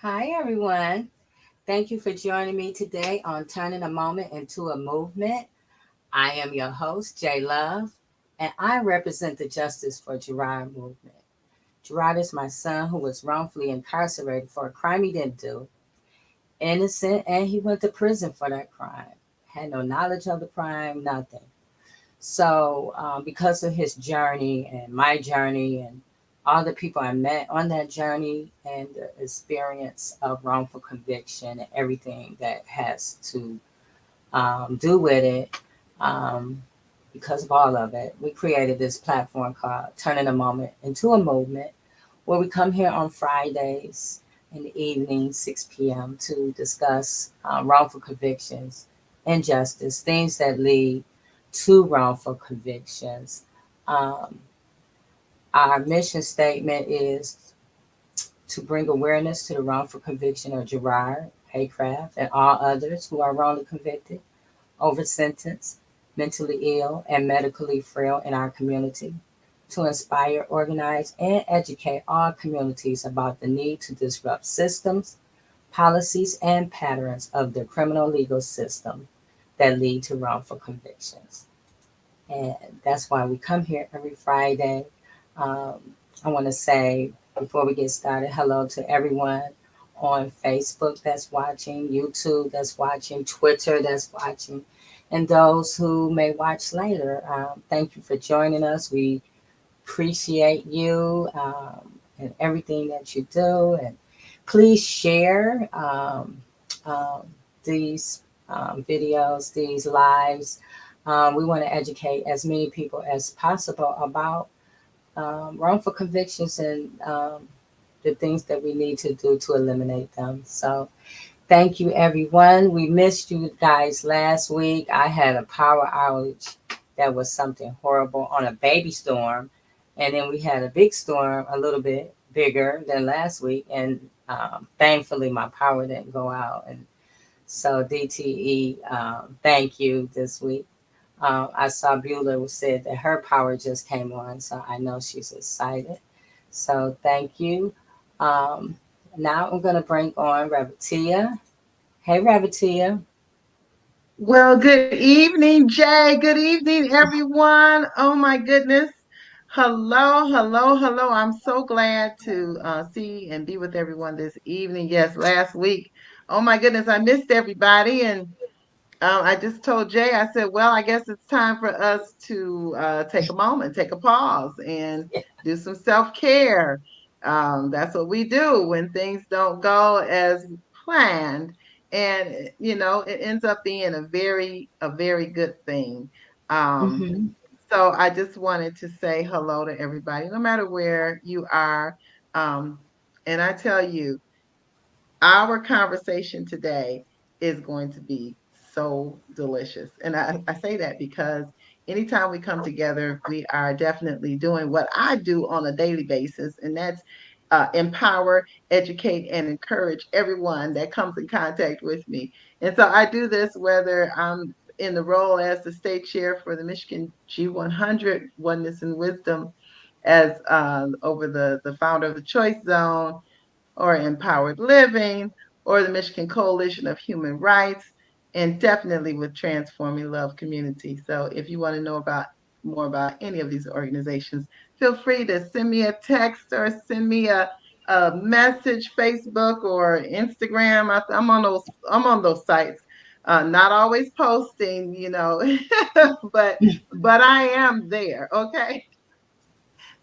Hi, everyone. Thank you for joining me today on Turning a Moment into a Movement. I am your host, Jay Love, and I represent the Justice for Gerard Movement. Gerard is my son who was wrongfully incarcerated for a crime he didn't do, innocent, and he went to prison for that crime. Had no knowledge of the crime, nothing. So, because of his journey and my journey and all the people I met on that journey and the experience of wrongful conviction and everything that has to do with it, um, because of all of it, we created this platform called Turning a Moment into a Movement, where we come here on Fridays in the evening, 6 p.m., to discuss wrongful convictions, injustice, things that lead to wrongful convictions. Um, our mission statement is to bring awareness to the wrongful conviction of Gerard, Haycraft, and all others who are wrongly convicted, over sentenced, mentally ill, and medically frail in our community, to inspire, organize, and educate all communities about the need to disrupt systems, policies, and patterns of the criminal legal system that lead to wrongful convictions. And that's why we come here every Friday. I want to say before we get started, hello to everyone on Facebook that's watching, YouTube that's watching, Twitter that's watching, and those who may watch later. Thank you for joining us. We appreciate you and everything that you do. And please share um, these videos, these lives. We want to educate as many people as possible about wrongful convictions and the things that we need to do to eliminate them. So, thank you, everyone. We missed you guys last week. I had a power outage that was something horrible on a baby storm. And then we had a big storm, a little bit bigger than last week. And thankfully, my power didn't go out. And so, DTE, thank you this week. I saw Beulah said that her power just came on, so I know she's excited. So thank you. Um, Now I'm going to bring on Rabatia. Hey, Rabatia. Well, good evening, Jay. Good evening, everyone. Oh my goodness. Hello, hello, hello. I'm so glad to see and be with everyone this evening. Yes, last week. Oh my goodness, I missed everybody. And I just told Jay, I said, well, I guess it's time for us to take a moment, take a pause, and do some self care. That's what we do when things don't go as planned. And it ends up being a very good thing. Um, Hmm. so I just wanted to say hello to everybody, no matter where you are. Um, and I tell you, our conversation today is going to be so delicious. And I say that because anytime we come together, we are definitely doing what I do on a daily basis, and that's empower, educate, and encourage everyone that comes in contact with me. And so I do this whether I'm in the role as the state chair for the Michigan G100 Oneness and Wisdom, as over the founder of the Choice Zone, or Empowered Living, or the Michigan Coalition of Human Rights, and definitely with Transforming Love Community. So if you want to know about more about any of these organizations, feel free to send me a text or send me a message, Facebook or Instagram. I'm on those sites. Not always posting, but I am there. Okay,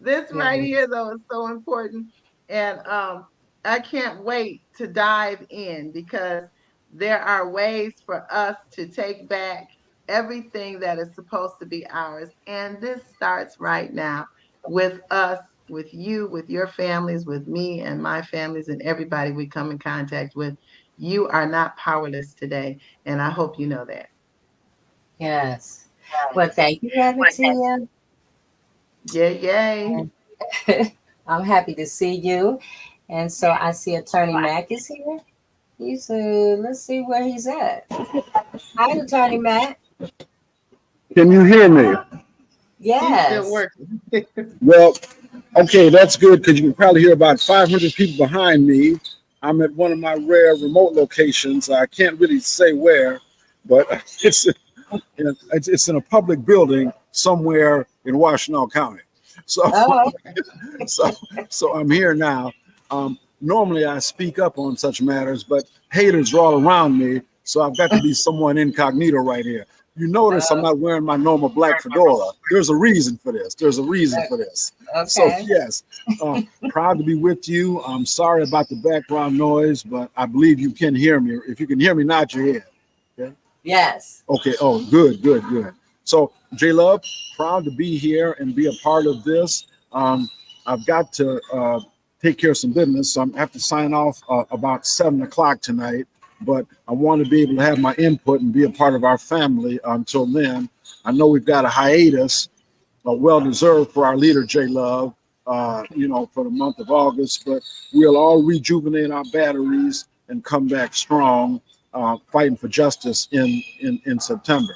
this right Yes. here, though, is so important. And I can't wait to dive in because there are ways for us to take back everything that is supposed to be ours. And this starts right now with us, with you, with your families, with me and my families, and everybody we come in contact with. You are not powerless today. And I hope you know that. Yes. Well, thank you, Rabatia. Yay, yay. And I'm happy to see you. And so I see Attorney Mack is here. Let's see where he's at. Hi, Attorney Mack. Can you hear me? He's still Yes. working. Well, okay, that's good because you can probably hear about 500 people behind me. I'm at one of my rare remote locations. I can't really say where, but it's in a public building somewhere in Washtenaw County. So, Oh, so I'm here now. Normally I speak up on such matters, but haters are all around me, so I've got to be someone incognito right here. You notice I'm not wearing my normal black fedora. There's a reason for this. There's a reason for this. okay. So yes, proud to be with you. I'm sorry about the background noise, but I believe you can hear me. If you can hear me, nod your head. Okay. Yes. Okay. Oh, good. So J Love, proud to be here and be a part of this. I've got to take care of some business, so I have to sign off about 7 o'clock tonight. But I want to be able to have my input and be a part of our family until then. I know we've got a hiatus, well-deserved for our leader, J Love, for the month of August, but we'll all rejuvenate our batteries and come back strong, fighting for justice in September.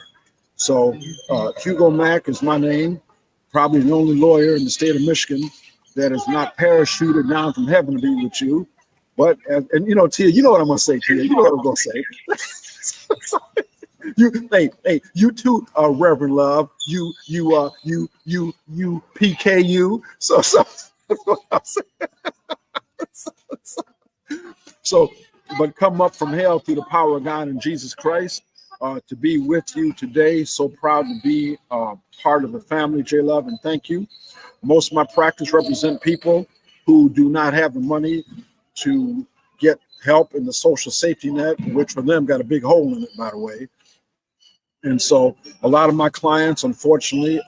So Hugo Mack is my name, probably the only lawyer in the state of Michigan that is not parachuted down from heaven to be with you. But Tia, you know what I'm gonna say, Tia. You know what I'm gonna say. You too, Reverend Love. You PKU. So that's what I'm saying. So, but come up from hell through the power of God and Jesus Christ to be with you today. So proud to be part of the family, J Love, and thank you. Most of my practice represent people who do not have the money to get help in the social safety net, which for them got a big hole in it, by the way. And so a lot of my clients, unfortunately,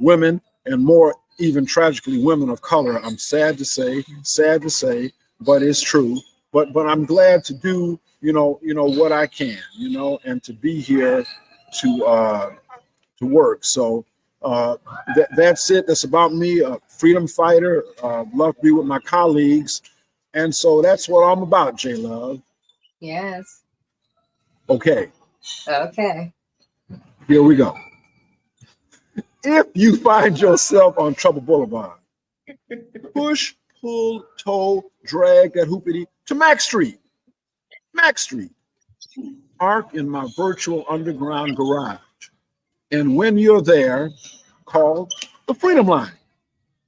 women, and more even tragically, women of color. I'm sad to say, but it's true. But I'm glad to do, what I can, and to be here to work. So that's it. That's about me, a freedom fighter. Love to be with my colleagues. And so that's what I'm about, J Love. Yes. Okay. Okay. Here we go. If you find yourself on Trouble Boulevard, push, pull, tow, drag that hoopity to Mack Street. Park in my virtual underground garage. And when you're there, call the Freedom Line,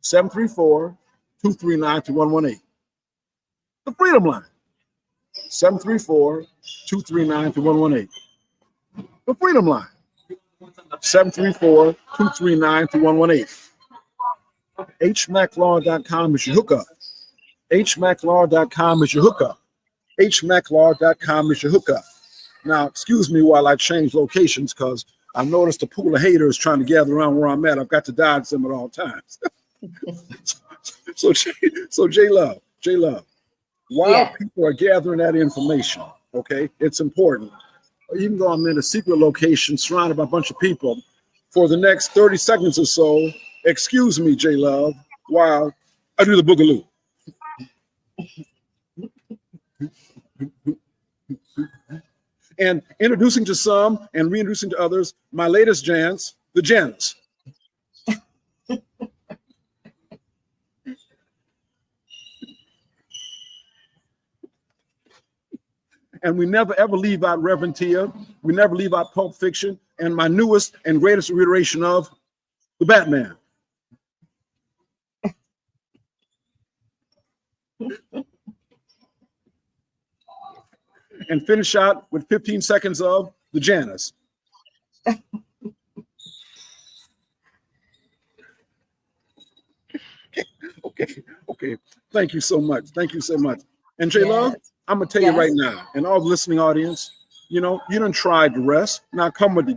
734-239-2118. The Freedom Line, 734-239-2118. The Freedom Line, 734-239-2118. hmaclaw.com is your hookup. hmaclaw.com is your hookup. hmaclaw.com is your hookup. Now, excuse me while I change locations, because I noticed a pool of haters trying to gather around where I'm at. I've got to dodge them at all times. So J Love, while people are gathering that information, okay, it's important. Even though I'm in a secret location surrounded by a bunch of people, for the next 30 seconds or so, excuse me, J Love, while I do the boogaloo. And introducing to some and reintroducing to others, my latest Jans, the Jans. And we never ever leave out Reverend Tia. We never leave out Pulp Fiction and my newest and greatest reiteration of the Batman. And finish out with 15 seconds of the Janice. Okay. Thank you so much. And J Love, I'm gonna tell you right now, and all the listening audience, you done tried the rest. Now come with the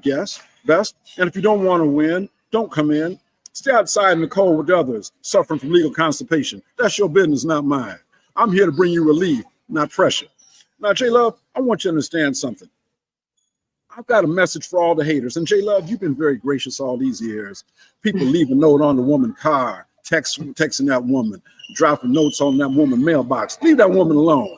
best. And if you don't want to win, don't come in. Stay outside in the cold with others suffering from legal constipation. That's your business, not mine. I'm here to bring you relief, not pressure. Now, J Love, I want you to understand something. I've got a message for all the haters. And J Love, you've been very gracious all these years. People leave a note on the woman's car, texting that woman, dropping notes on that woman's mailbox. Leave that woman alone.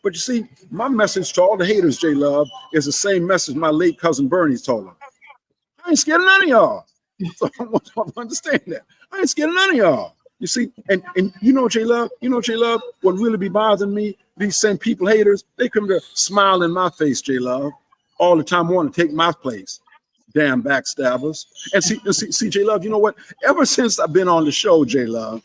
But you see, my message to all the haters, J Love, is the same message my late cousin Bernie's told him. I ain't scared of none of y'all. So I want y'all to understand that. I ain't scared of none of y'all. You see, and you know, J Love, what really be bothering me, these same people haters, they come to smile in my face, J Love, all the time, want to take my place. Damn backstabbers. And see, J Love, you know what? Ever since I've been on the show, J Love,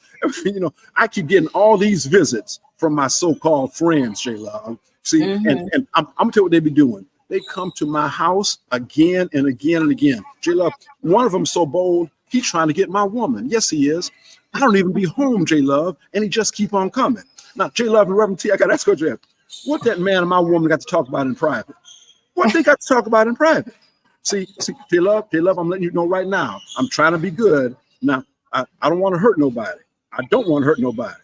I keep getting all these visits from my so-called friends, J Love. See, and I'm gonna tell you what they be doing. They come to my house again and again and again. J Love, one of them so bold, he's trying to get my woman. Yes, he is. I don't even be home, J Love, and he just keep on coming. Now, J Love and Reverend T, I got to ask you, what that man and my woman got to talk about in private? What they got to talk about in private? See, J Love, I'm letting you know right now. I'm trying to be good. Now, I don't want to hurt nobody. I don't want to hurt nobody.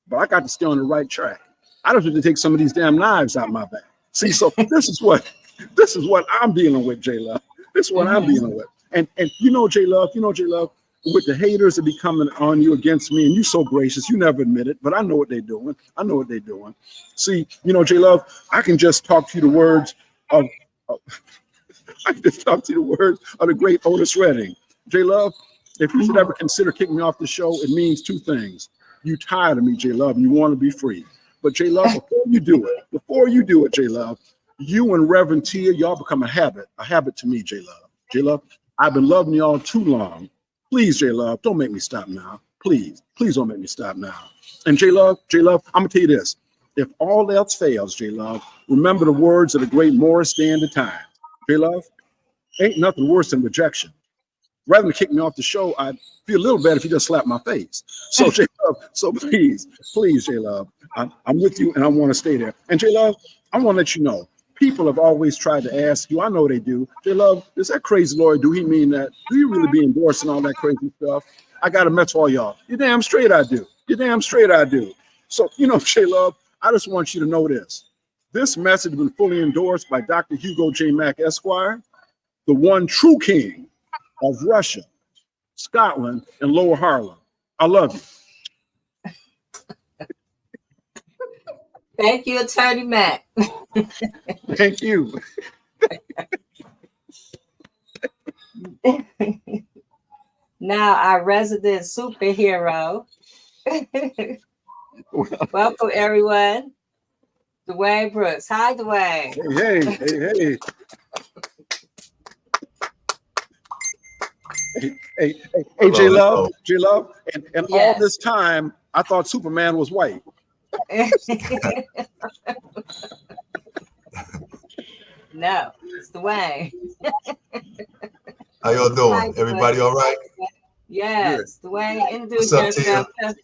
But I got to stay on the right track. I don't have to take some of these damn knives out my back. See, so this is what I'm dealing with, J Love. This is what I'm dealing with. And J Love, with the haters that be coming on you against me, and you so gracious, you never admit it, but I know what they're doing. See, J Love, I can just talk to you the words of the great Otis Redding. J Love, if you should ever consider kicking me off the show, it means two things. You tired of me, J Love, and you want to be free. But J Love, before you do it, J Love, you and Reverend Tia, y'all become a habit to me, J Love. J Love, I've been loving y'all too long. Please, J Love, don't make me stop now. Please don't make me stop now. And J Love, I'm gonna tell you this. If all else fails, J Love, remember the words of the great Morris Day and the Time. J Love, ain't nothing worse than rejection. Rather than kick me off the show, I'd feel a little better if you just slapped my face. So J Love, please, J Love, I'm with you and I want to stay there. And J Love, I want to let you know, people have always tried to ask you, I know they do, J Love, is that crazy lawyer? Do he mean that? Do you really be endorsing all that crazy stuff? I got a message for all y'all. You're damn straight I do. So, J Love, I just want you to know this. This message has been fully endorsed by Dr. Hugo J. Mack, Esquire, the one true king of Russia, Scotland, and Lower Harlem. I love you. Thank you, Attorney Mack. Thank you. Now, our resident superhero. Welcome, everyone. Dwayne Brooks. Hi, Dwayne. Hey. Hey, J Love, and Yes. all this time I thought Superman was white. No, it's Dwayne. How y'all doing? Hi, Everybody all right? Yes, Dwayne, introduce What's up, yourself.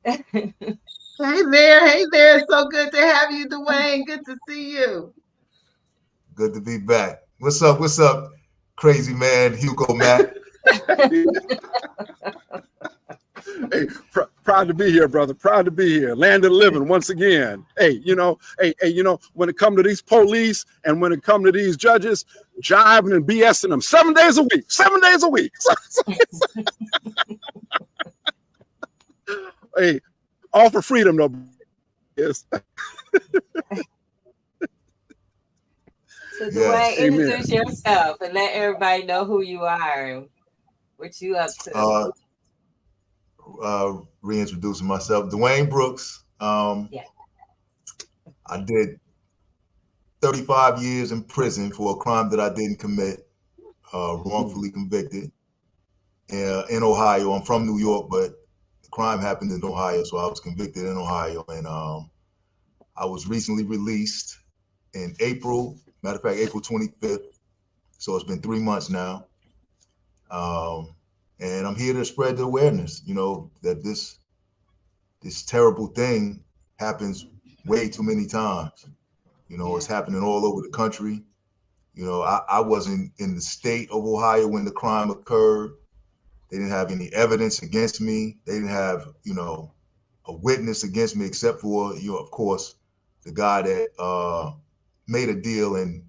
Hey there. It's so good to have you, Dwayne. Good to see you. Good to be back. What's up, crazy man, Hugo Mack? Hey, proud to be here, brother. Proud to be here. Land of the living once again. Hey, when it comes to these police and when it comes to these judges, jiving and BSing them 7 days a week. 7 days a week. Hey, all for freedom, though. Yes. So, Dwayne, introduce yourself and let everybody know who you are and what you up to. Reintroducing myself, Dwayne Brooks. I did 35 years in prison for a crime that I didn't commit, wrongfully convicted in Ohio. I'm from New York, but the crime happened in Ohio, so I was convicted in Ohio. And I was recently released in April, matter of fact, April 25th. So it's been 3 months now. And I'm here to spread the awareness, that this terrible thing happens way too many times. It's happening all over the country. I wasn't in the state of Ohio when the crime occurred. They didn't have any evidence against me. They didn't have, a witness against me except for, of course, the guy that made a deal and,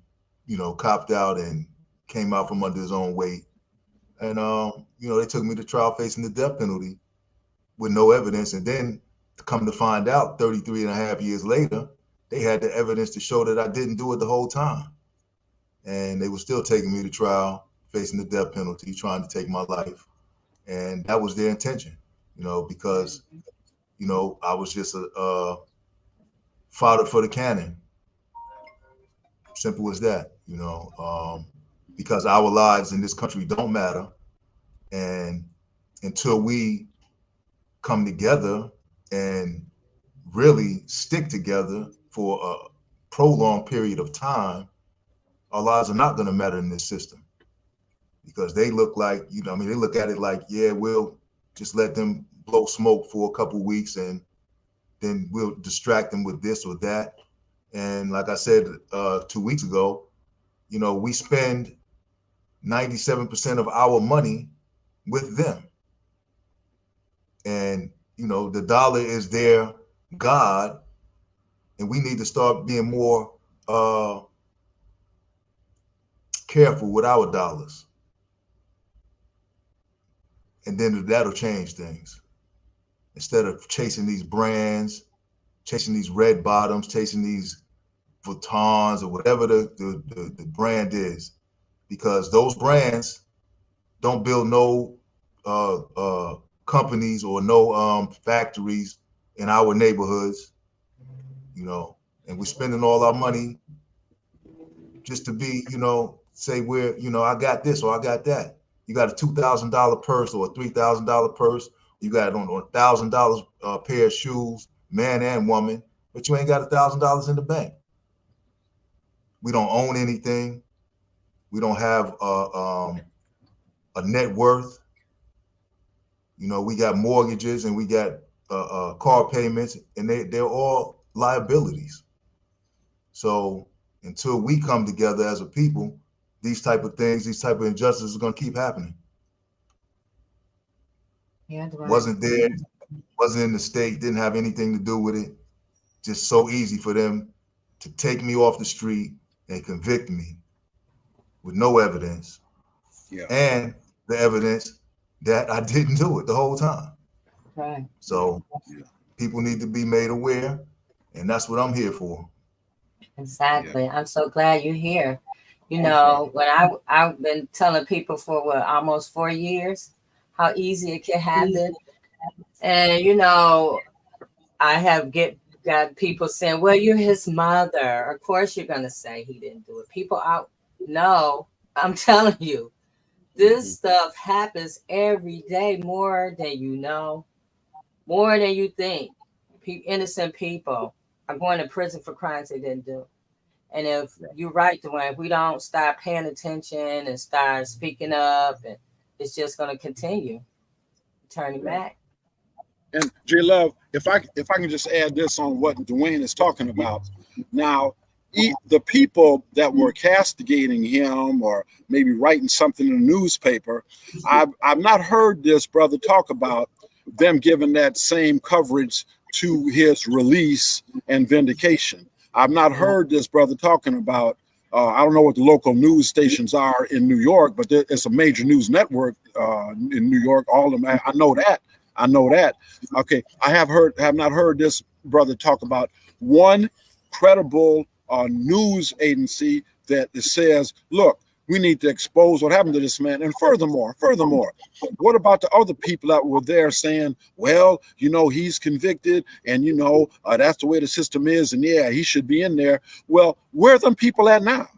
copped out and came out from under his own weight. And, they took me to trial facing the death penalty with no evidence. And then to come to find out 33 and a half years later, they had the evidence to show that I didn't do it the whole time. And they were still taking me to trial facing the death penalty, trying to take my life. And that was their intention. because, I was just a fodder for the cannon. Simple as that, because our lives in this country don't matter. And until we come together and really stick together for a prolonged period of time, our lives are not going to matter in this system, because they look like, they look at it like, yeah, we'll just let them blow smoke for a couple of weeks and then we'll distract them with this or that. And like I said 2 weeks ago, we spend 97% of our money with them. And, the dollar is their God, and we need to start being more careful with our dollars. And then that'll change things. Instead of chasing these brands, chasing these red bottoms, chasing these Vuittons or whatever the brand is, because those brands don't build no companies or no factories in our neighborhoods, and we're spending all our money just to be, say we're, I got this or I got that. You got a $2,000 purse or a $3,000 purse. You got it on $1,000 pair of shoes, man and woman, but you ain't got $1,000 in the bank. We don't own anything. We don't have a net worth. We got mortgages and we got car payments, and they're all liabilities. So until we come together as a people, these type of things, these type of injustices are going to keep happening. Yeah, right. Wasn't in the state, didn't have anything to do with it. Just so easy for them to take me off the street and convict me with no evidence. Yeah. And the evidence that I didn't do it the whole time. Right. So people need to be made aware, and that's what I'm here for. Exactly. I'm so glad you're here. When I've been telling people for almost 4 years how easy it can happen. And I have got people saying, well, you're his mother. Of course you're gonna say he didn't do it. People out. No, I'm telling you, this stuff happens every day, more than you know, more than you think. Innocent people are going to prison for crimes they didn't do. And if you're right, Dwayne, if we don't start paying attention and start speaking up, and it's just going to continue. Turning back. And J Love, if I can just add this on what Dwayne is talking about. Now, the people that were castigating him or maybe writing something in a newspaper, I've not heard this brother talk about them giving that same coverage to his release and vindication. I've not heard this brother talking about, I don't know what the local news stations are in New York, but it's a major news network in New York. All of them, I know that. Okay, I have not heard this brother talk about one credible news agency that says, look, we need to expose what happened to this man. And furthermore, what about the other people that were there saying, well, he's convicted and, that's the way the system is. And yeah, he should be in there. Well, where are them people at now?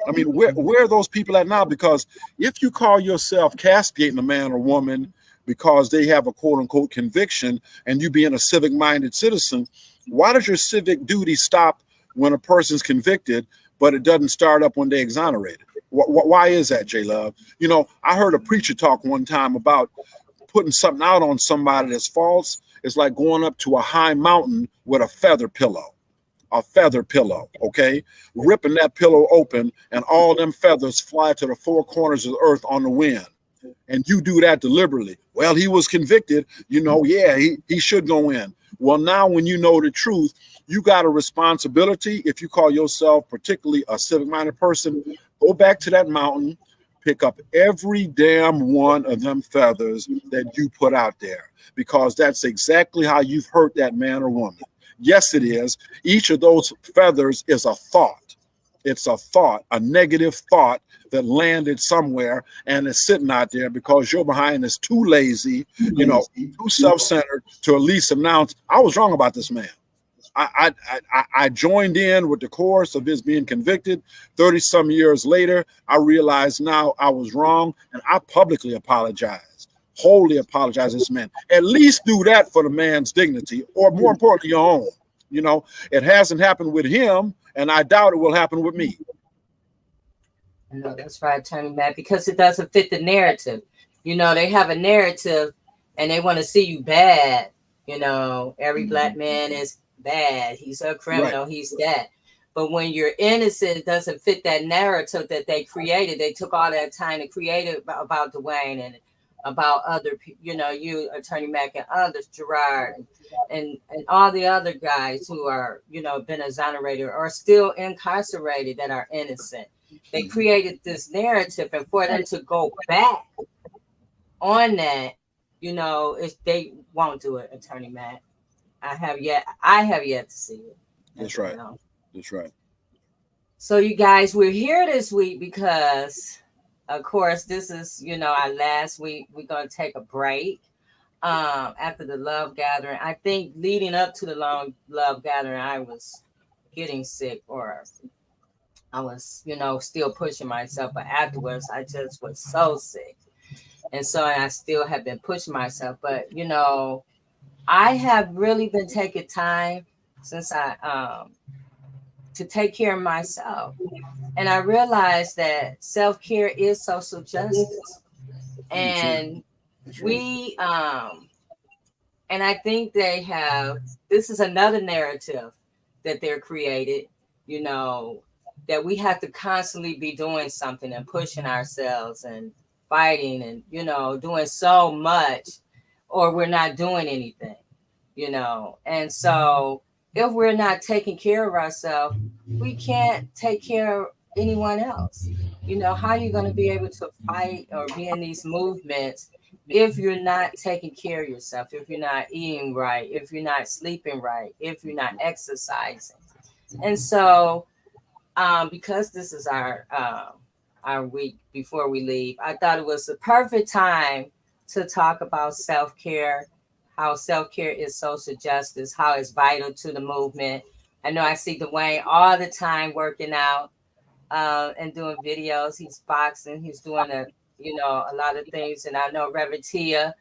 I mean, where are those people at now? Because if you call yourself castigating a man or woman because they have a quote unquote conviction and you being a civic minded citizen, why does your civic duty stop when a person's convicted, but it doesn't start up when they exonerated? Why is that, J Love? I heard a preacher talk one time about putting something out on somebody that's false. It's like going up to a high mountain with a feather pillow, okay? Ripping that pillow open and all them feathers fly to the four corners of the earth on the wind. And you do that deliberately. Well, he was convicted, he should go in. Well, now when you know the truth, you got a responsibility. If you call yourself particularly a civic-minded person, go back to that mountain, pick up every damn one of them feathers that you put out there, because that's exactly how you've hurt that man or woman. Yes, it is. Each of those feathers is a thought. It's a thought, a negative thought that landed somewhere and is sitting out there because your behind is too lazy, too self-centered to at least announce, I was wrong about this man. I joined in with the chorus of his being convicted. 30 some years later, I realized now I was wrong, and I publicly apologize, wholly apologize to this man. At least do that for the man's dignity, or more importantly, your own. It hasn't happened with him, and I doubt it will happen with me. No, that's right, Attorney Matt, because it doesn't fit the narrative. They have a narrative and they want to see you bad. Every black man is bad. He's a criminal. Right. He's that. But when you're innocent, it doesn't fit that narrative that they created. They took all that time to create it about Dwayne and about other people, you, Attorney Mack, and others, Gerard, and all the other guys who are, been exonerated or still incarcerated that are innocent. They created this narrative, and for them to go back on that, if they won't do it, Attorney Matt. I have yet to see it. That's right. That's right. So you guys, we're here this week because, of course, this is, our last week. We're going to take a break after the love gathering. I think leading up to the long love gathering, I was getting sick, or I was, still pushing myself. But afterwards, I just was so sick. And so I still have been pushing myself. But, I have really been taking time since to take care of myself. And I realized that self-care is social justice. And we, and I think this is another narrative that they're created, that we have to constantly be doing something and pushing ourselves and fighting and, doing so much, or we're not doing anything, And so if we're not taking care of ourselves, we can't take care of anyone else. How are you going to be able to fight or be in these movements if you're not taking care of yourself, if you're not eating right, if you're not sleeping right, if you're not exercising? And so because this is our week before we leave, I thought it was the perfect time to talk about self-care, how self-care is social justice, how it's vital to the movement. I know I see Dwayne all the time working out and doing videos. He's boxing. He's doing a lot of things. And I know Reverend Tia,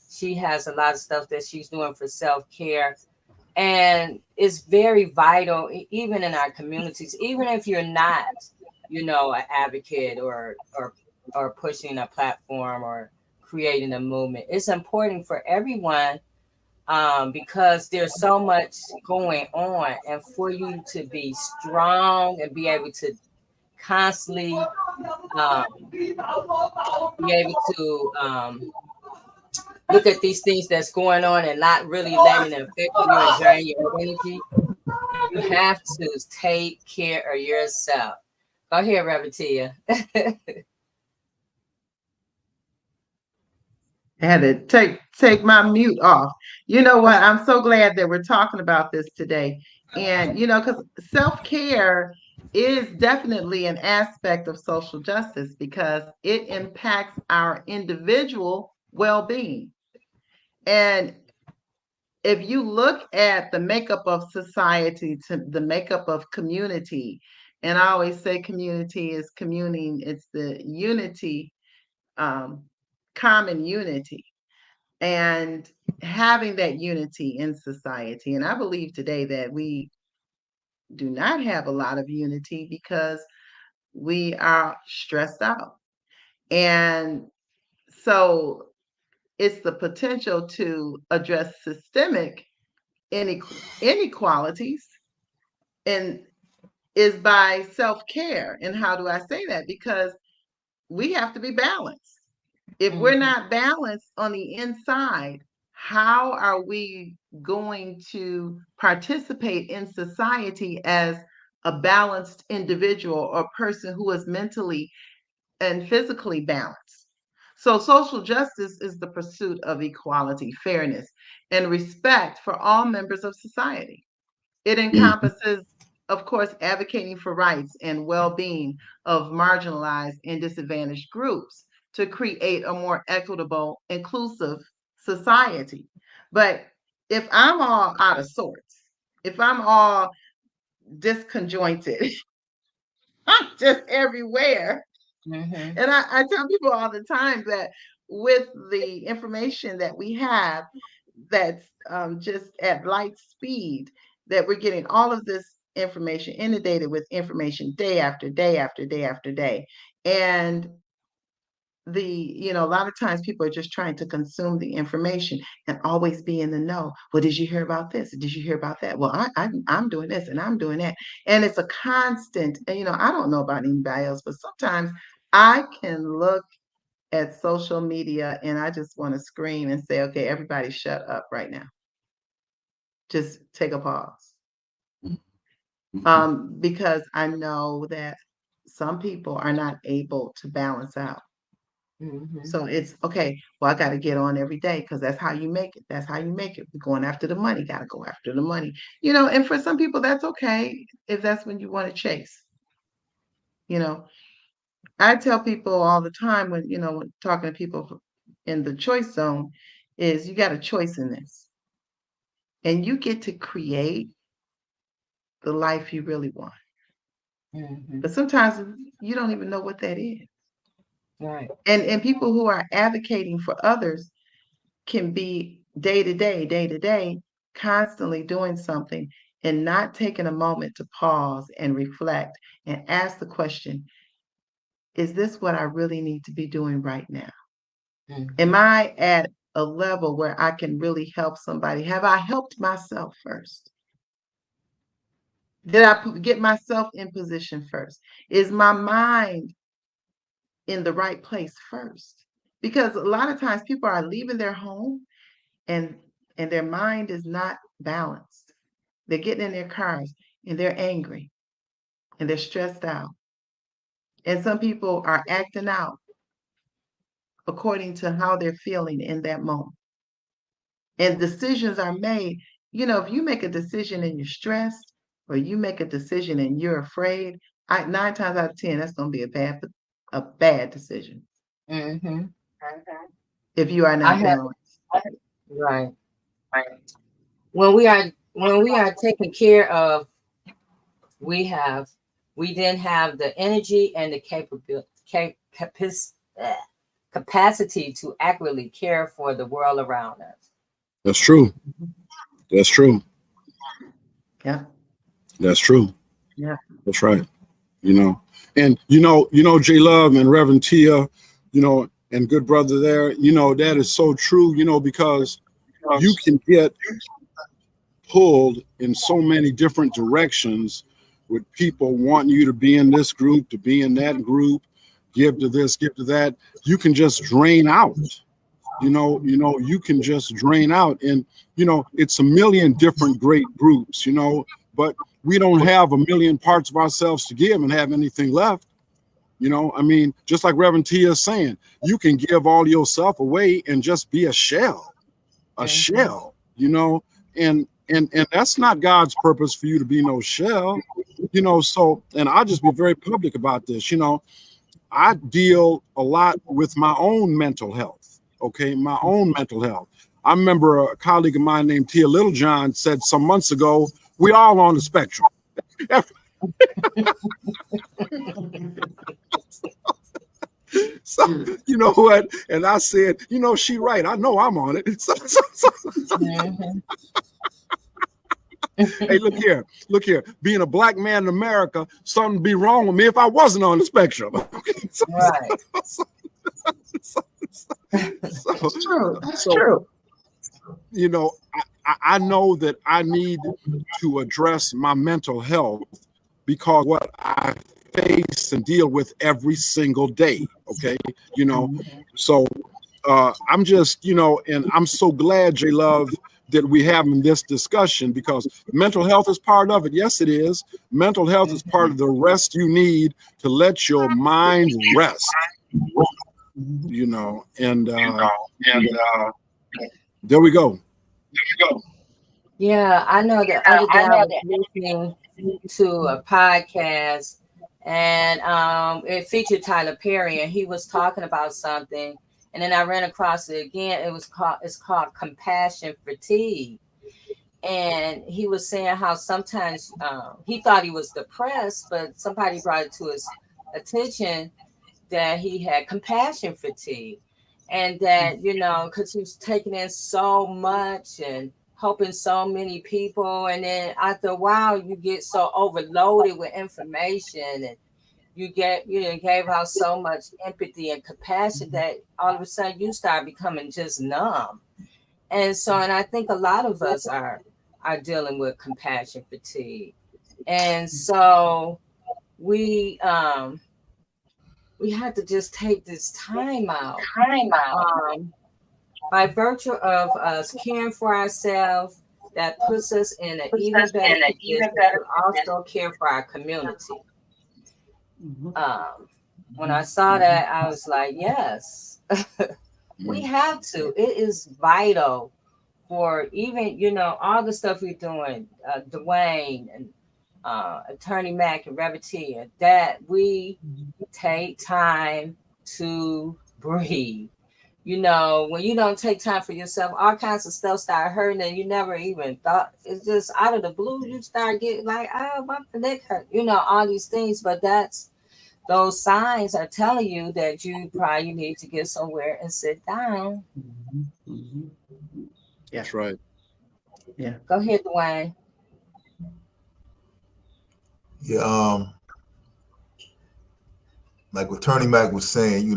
she has a lot of stuff that she's doing for self-care. And it's very vital, even in our communities, even if you're not, an advocate or pushing a platform or creating a movement. It's important for everyone because there's so much going on, and for you to be strong and be able to constantly be able to look at these things that's going on and not really letting it affect you and drain your energy. You have to take care of yourself. Go ahead, Reverend Tia. I had to take my mute off. You know what? I'm so glad that we're talking about this today. And, because self-care is definitely an aspect of social justice because it impacts our individual well-being. And if you look at the makeup of society, to the makeup of community, and I always say community is communing, it's the unity, common unity, and having that unity in society. And I believe today that we do not have a lot of unity because we are stressed out. And so it's the potential to address systemic inequalities and is by self-care. And how do I say that? Because we have to be balanced. If we're not balanced on the inside, how are we going to participate in society as a balanced individual or person who is mentally and physically balanced? So social justice is the pursuit of equality, fairness, and respect for all members of society. It encompasses of course, advocating for rights and well-being of marginalized and disadvantaged groups to create a more equitable, inclusive society. But if I'm all out of sorts, if I'm all disconjointed, I'm just everywhere. Mm-hmm. And I tell people all the time that with the information that we have, that's just at light speed, that we're getting all of this information inundated with information day after day after day after day. And a lot of times people are just trying to consume the information and always be in the know. Well, did you hear about this? Did you hear about that? Well, I'm doing this and I'm doing that. And it's a constant, and I don't know about anybody else, but sometimes I can look at social media and I just want to scream and say, okay, everybody shut up right now. Just take a pause. Because I know that some people are not able to balance out. Mm-hmm. So it's okay. Well, I got to get on every day because that's how you make it. That's how you make it. We're going after the money. Got to go after the money. And for some people, that's okay if that's when you want to chase. I tell people all the time when talking to people in the choice zone is you got a choice in this, and you get to create the life you really want. Mm-hmm. But sometimes you don't even know what that is. Right. And people who are advocating for others can be day to day, constantly doing something and not taking a moment to pause and reflect and ask the question, is this what I really need to be doing right now? Mm-hmm. Am I at a level where I can really help somebody? Have I helped myself first? Did I get myself in position first? Is my mind in the right place first? Because a lot of times people are leaving their home and their mind is not balanced. They're getting in their cars and they're angry and they're stressed out. And some people are acting out according to how they're feeling in that moment. And decisions are made. If you make a decision and you're stressed, or you make a decision and you're afraid, 9 times out of 10, that's going to be a bad decision. Mm-hmm. If you are not balanced. Right. When we are taken care of, we then have the energy and the capacity to accurately care for the world around us. That's true. That's true. Yeah. That's true. Yeah. That's right. And J Love and Reverend Tia, and good brother there, that is so true, because you can get pulled in so many different directions with people wanting you to be in this group, to be in that group, give to this, give to that. You can just drain out. You can just drain out. And, it's a million different great groups, but we don't have a million parts of ourselves to give and have anything left. Just like Reverend Tia is saying, you can give all yourself away and just be a shell, shell, and that's not God's purpose for you to be no shell, so, and I'll just be very public about this, I deal a lot with my own mental health. Okay. My own mental health. I remember a colleague of mine named Tia Littlejohn said some months ago, we all on the spectrum. So, you know what? And I said, she right. I know I'm on it. Hey, look here. Being a black man in America, something would be wrong with me if I wasn't on the spectrum. Right. That's true. That's true. I know that I need to address my mental health because what I face and deal with every single day. Okay. So I'm just, and I'm so glad, J Love, that we having this discussion because mental health is part of it. Yes, it is. Mental health is part of the rest you need to let your mind rest. And there we go. Yeah, I know the other day I was listening to a podcast and it featured Tyler Perry and he was talking about something and then I ran across it again. It's called compassion fatigue. And he was saying how sometimes he thought he was depressed, but somebody brought it to his attention that he had compassion fatigue and that, because he was taking in so much and helping so many people. And then after a while, you get so overloaded with information and gave out so much empathy and compassion that all of a sudden you start becoming just numb. And I think a lot of us are dealing with compassion fatigue. And so we we have to just take this time out um, by virtue of us caring for ourselves. That puts us in an even better position to also care for our community. Um, when I saw that, I was like, yes, we have to. It is vital for even, all the stuff we're doing, Dwayne and Attorney Mack and Revertia, that we take time to breathe. When you don't take time for yourself, all kinds of stuff start hurting and you never even thought. It's just out of the blue, you start getting like, oh, my neck hurt, all these things. But those signs are telling you that you probably need to get somewhere and sit down. Yeah. That's right. Yeah. Go ahead, Dwayne. Yeah, like what Attorney Mack was saying,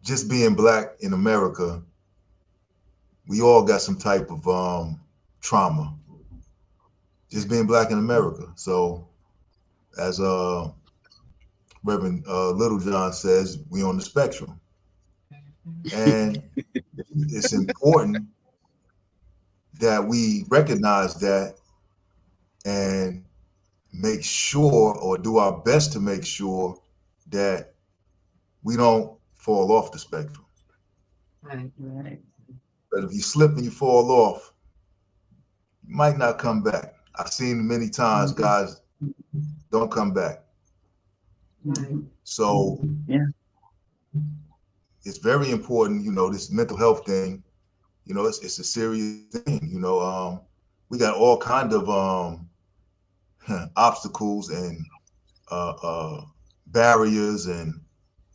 just being black in America, we all got some type of trauma. Just being black in America. So, as Reverend Littlejohn says, we on the spectrum, and it's important that we recognize that and make sure, or do our best to make sure, that we don't fall off the spectrum. Right. But if you slip and you fall off, you might not come back. I've seen many times guys don't come back. So it's very important, this mental health thing, it's a serious thing. We got all kind of obstacles and barriers, and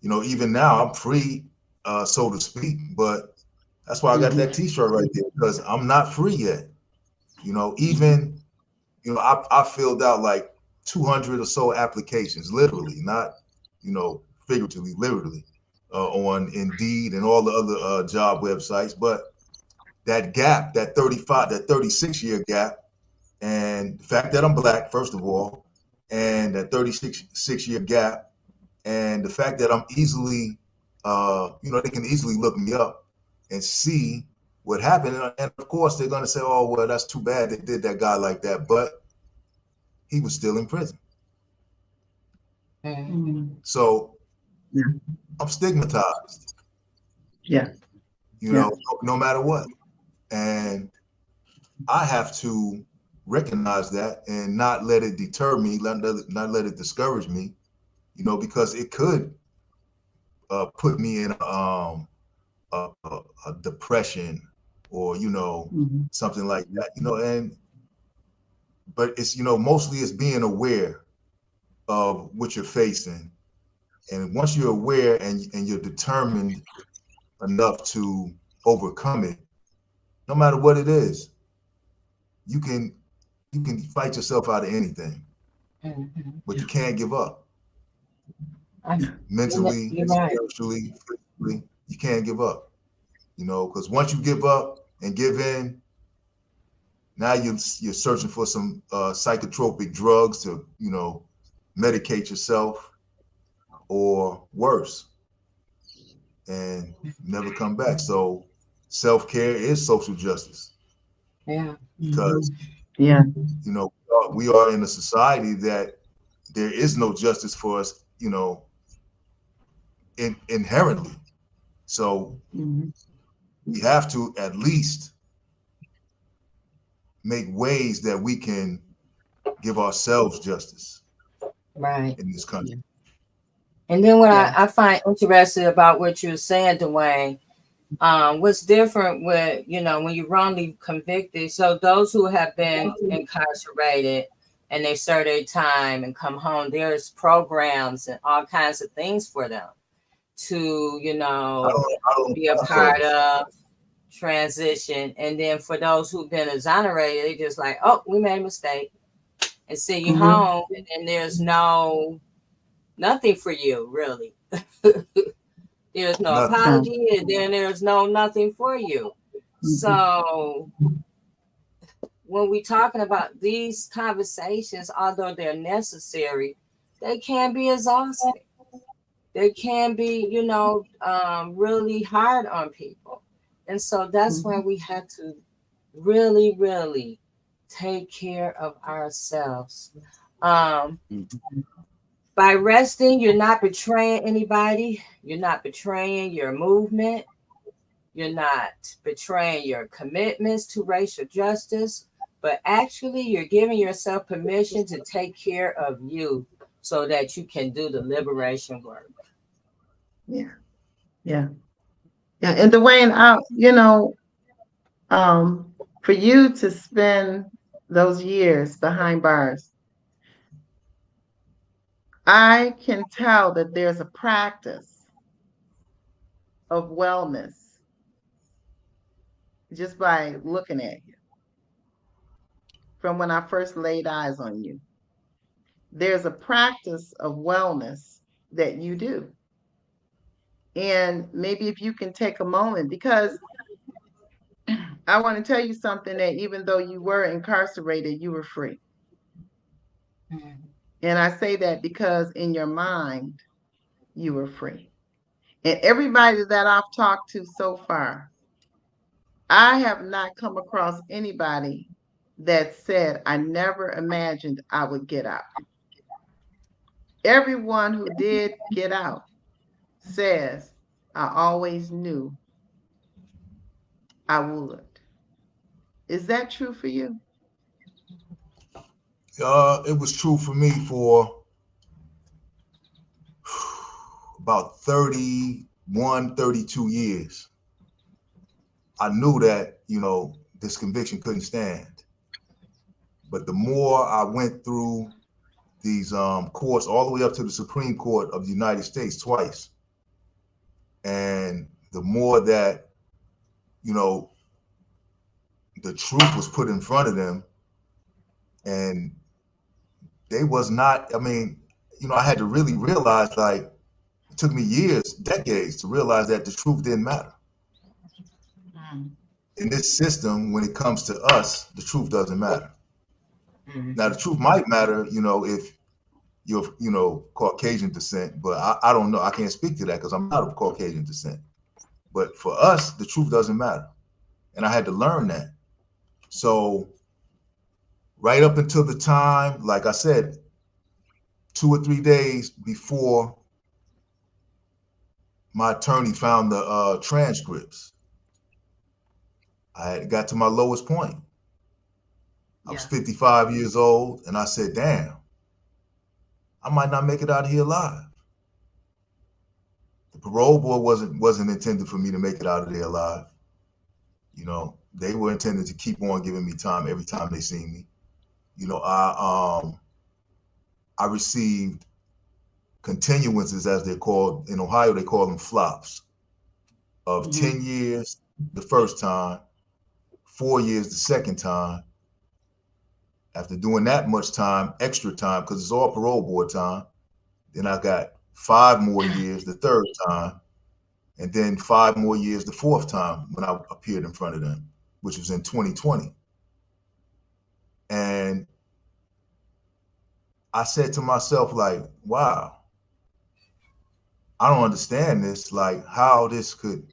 even now I'm free, so to speak, but that's why I got that t-shirt right there, because I'm not free yet. Even I filled out like 200 or so applications, literally, not figuratively, literally, on Indeed and all the other job websites. But that gap, that 36-year gap, and the fact that I'm black, first of all, and that 36-year gap, and the fact that I'm easily, they can easily look me up and see what happened. And of course, they're going to say, oh, well, that's too bad they did that guy like that. But he was still in prison. So I'm stigmatized. Yeah. No matter what. And I have to recognize that and not let it deter me, not let it discourage me, because it could put me in a depression or, something like that, but it's, mostly it's being aware of what you're facing. And once you're aware and you're determined enough to overcome it, no matter what it is, you can fight yourself out of anything, but you can't give up. Mentally, spiritually, physically, you can't give up, because once you give up and give in, now you're searching for some psychotropic drugs to, medicate yourself, or worse, and never come back. So self-care is social justice. Yeah. Because we are in a society that there is no justice for us, inherently. So we have to at least make ways that we can give ourselves justice Right. in this country. And then what Yeah. I find interesting about what you're saying, Dwayne, what's different with, when you're wrongly convicted. So those who have been incarcerated and they serve their time and come home, there's programs and all kinds of things for them to, I don't be a part of, transition. And then for those who've been exonerated, they just like, oh, we made a mistake, and send you home. And then there's nothing for you, really. There's no Nothing. apology, and then there's nothing for you. So when we're talking about these conversations, although they're necessary, they can be exhausting. They can be, really hard on people. And so that's why we have to really, really take care of ourselves. By resting, you're not betraying anybody. You're not betraying your movement. You're not betraying your commitments to racial justice, but actually you're giving yourself permission to take care of you so that you can do the liberation work. Yeah. And Dwayne, for you to spend those years behind bars, I can tell that there's a practice of wellness just by looking at you. From when I first laid eyes on you, there's a practice of wellness that you do. And maybe if you can take a moment, because I want to tell you something, that even though you were incarcerated, you were free. And I say that because in your mind, you were free. And everybody that I've talked to so far, I have not come across anybody that said, I never imagined I would get out. Everyone who did get out says, I always knew I would. Is that true for you? It was true for me for about 31, 32 years. I knew that, this conviction couldn't stand. But the more I went through these courts, all the way up to the Supreme Court of the United States twice, and the more that, the truth was put in front of them, and they was not, I had to really realize, like, it took me years, decades to realize that the truth didn't matter. In this system, when it comes to us, the truth doesn't matter. Now, the truth might matter, if you're, Caucasian descent, but I don't know. I can't speak to that because I'm not of Caucasian descent. But for us, the truth doesn't matter. And I had to learn that. So right up until the time, like I said, 2 or 3 days before my attorney found the transcripts, I had got to my lowest point. I was 55 years old, and I said, damn, I might not make it out of here alive. The parole board wasn't intended for me to make it out of there alive. They were intended to keep on giving me time every time they seen me. I received continuances, as they're called. In Ohio, they call them flops, of 10 years the first time, 4 years the second time. After doing that much time, extra time, because it's all parole board time, then I got 5 more years the third time, and then 5 more years the fourth time when I appeared in front of them, which was in 2020. And I said to myself, like, wow, I don't understand this, like how this could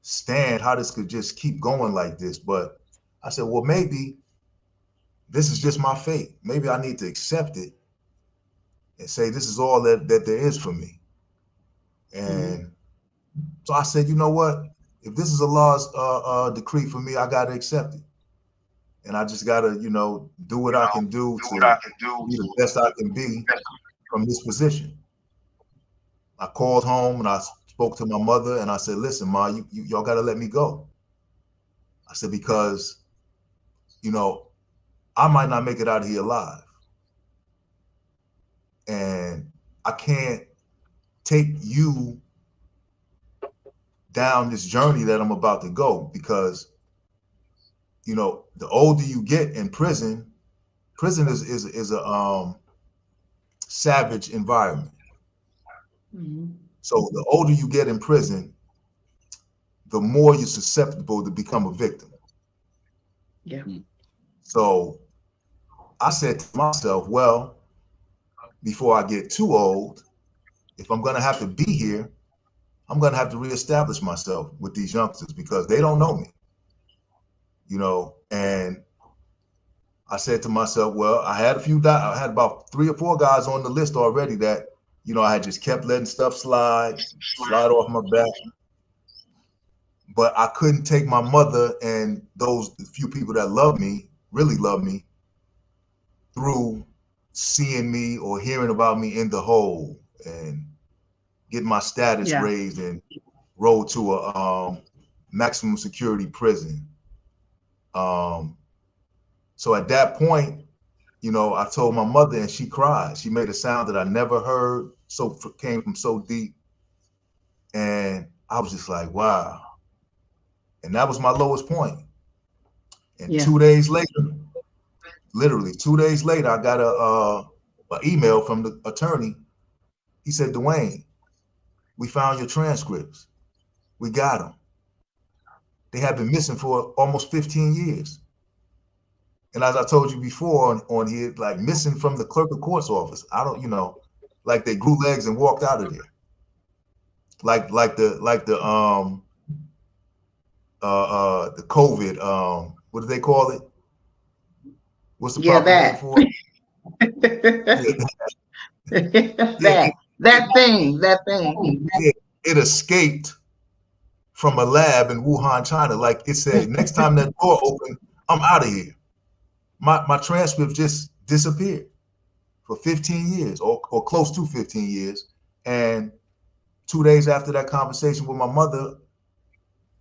stand, how this could just keep going like this. But I said, well, maybe this is just my fate. Maybe I need to accept it and say, this is all that there is for me. And so I said, you know what? If this is Allah's decree for me, I got to accept it. and I just gotta, do what I can do to be the best I can be from this position. I called home and I spoke to my mother and I said, listen, Ma, y'all gotta let me go. I said, because, I might not make it out of here alive. And I can't take you down this journey that I'm about to go, because, the older you get in prison is a savage environment. Mm-hmm. So the older you get in prison, the more you're susceptible to become a victim. Yeah. So I said to myself, well, before I get too old, if I'm going to have to be here, I'm going to have to reestablish myself with these youngsters because they don't know me, and I said to myself, well, I had about 3 or 4 guys on the list already that, I had just kept letting stuff slide off my back. But I couldn't take my mother and those few people that really love me, through seeing me or hearing about me in the hole and get my status raised and rolled to a maximum security prison. So at that point, I told my mother and she cried. She made a sound that I never heard, came from so deep. And I was just like, wow. And that was my lowest point. And 2 days later, literally 2 days later, I got an email from the attorney. He said, Dwayne, we found your transcripts. We got them. They have been missing for almost 15 years. And as I told you before on here, like missing from the clerk of court's office. I don't, like they grew legs and walked out of there. Like the COVID, what do they call it? What's the proper name for it? that thing. It escaped from a lab in Wuhan, China. Like it said, next time that door open, I'm out of here. My transcript just disappeared for 15 years or close to 15 years. And 2 days after that conversation with my mother,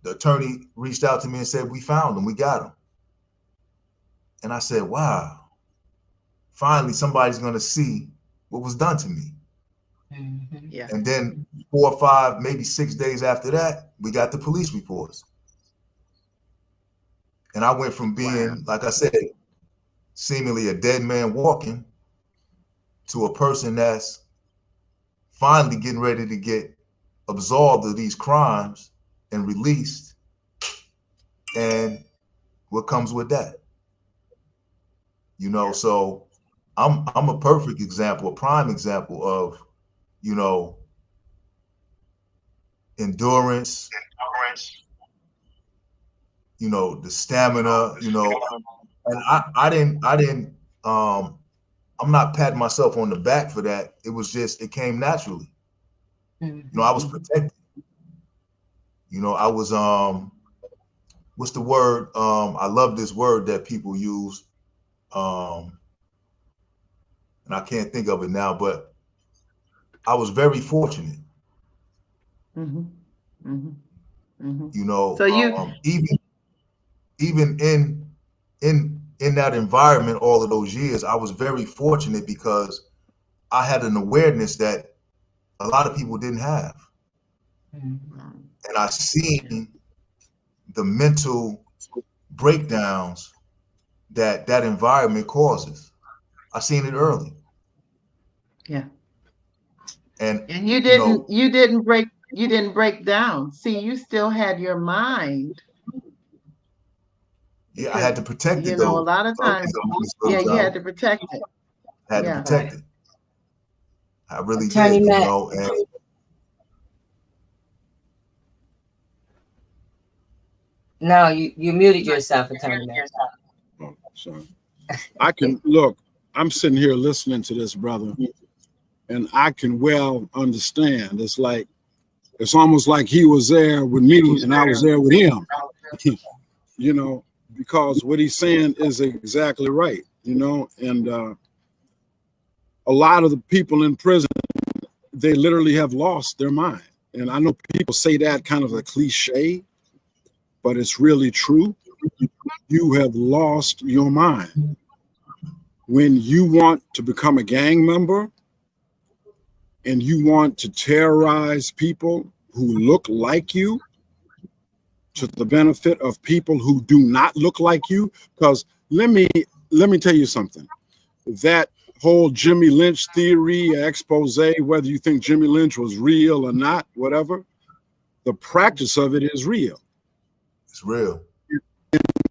the attorney reached out to me and said, we found them, we got them. And I said, wow, finally somebody's going to see what was done to me. Mm-hmm. Yeah. And then 4 or 5, maybe 6 days after that, we got the police reports. And I went from being, like I said, seemingly a dead man walking to a person that's finally getting ready to get absolved of these crimes and released. And what comes with that? So I'm a perfect example, a prime example of, endurance, the stamina, and I didn't I'm not patting myself on the back for that. It was just, it came naturally. Mm-hmm. I was protected. I was what's the word? I love this word that people use. And I can't think of it now, but I was very fortunate. Mm-hmm. Mm-hmm. Mm-hmm. So even in that environment all of those years, I was very fortunate because I had an awareness that a lot of people didn't have. Mm-hmm. And I seen the mental breakdowns that environment causes. I seen it early. Yeah. And you didn't break down. See, you still had your mind. Yeah, I had to protect it a though. lot of times, you had to protect it. I had to protect it. I really Attorney did, Mack. and No, you muted yourself, Attorney Mack. Oh, sorry. I can look, I'm sitting here listening to this brother, and I can well understand. It's almost like he was there with me and I was there with him. because what he's saying is exactly right, you know. And a lot of the people in prison, they literally have lost their mind. And I know people say that kind of a cliche, but it's really true. You have lost your mind. When you want to become a gang member and you want to terrorize people who look like you to the benefit of people who do not look like you, because let me tell you something. That whole Jimmy Lynch theory, expose, whether you think Jimmy Lynch was real or not, whatever, the practice of it is real. It's real.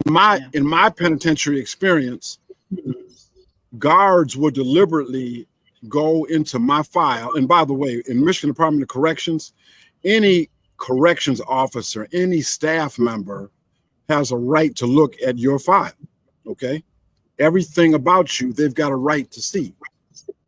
In my penitentiary experience, guards would deliberately go into my file. And by the way, in Michigan Department of Corrections, any corrections officer, any staff member has a right to look at your file. Okay? Everything about you, they've got a right to see.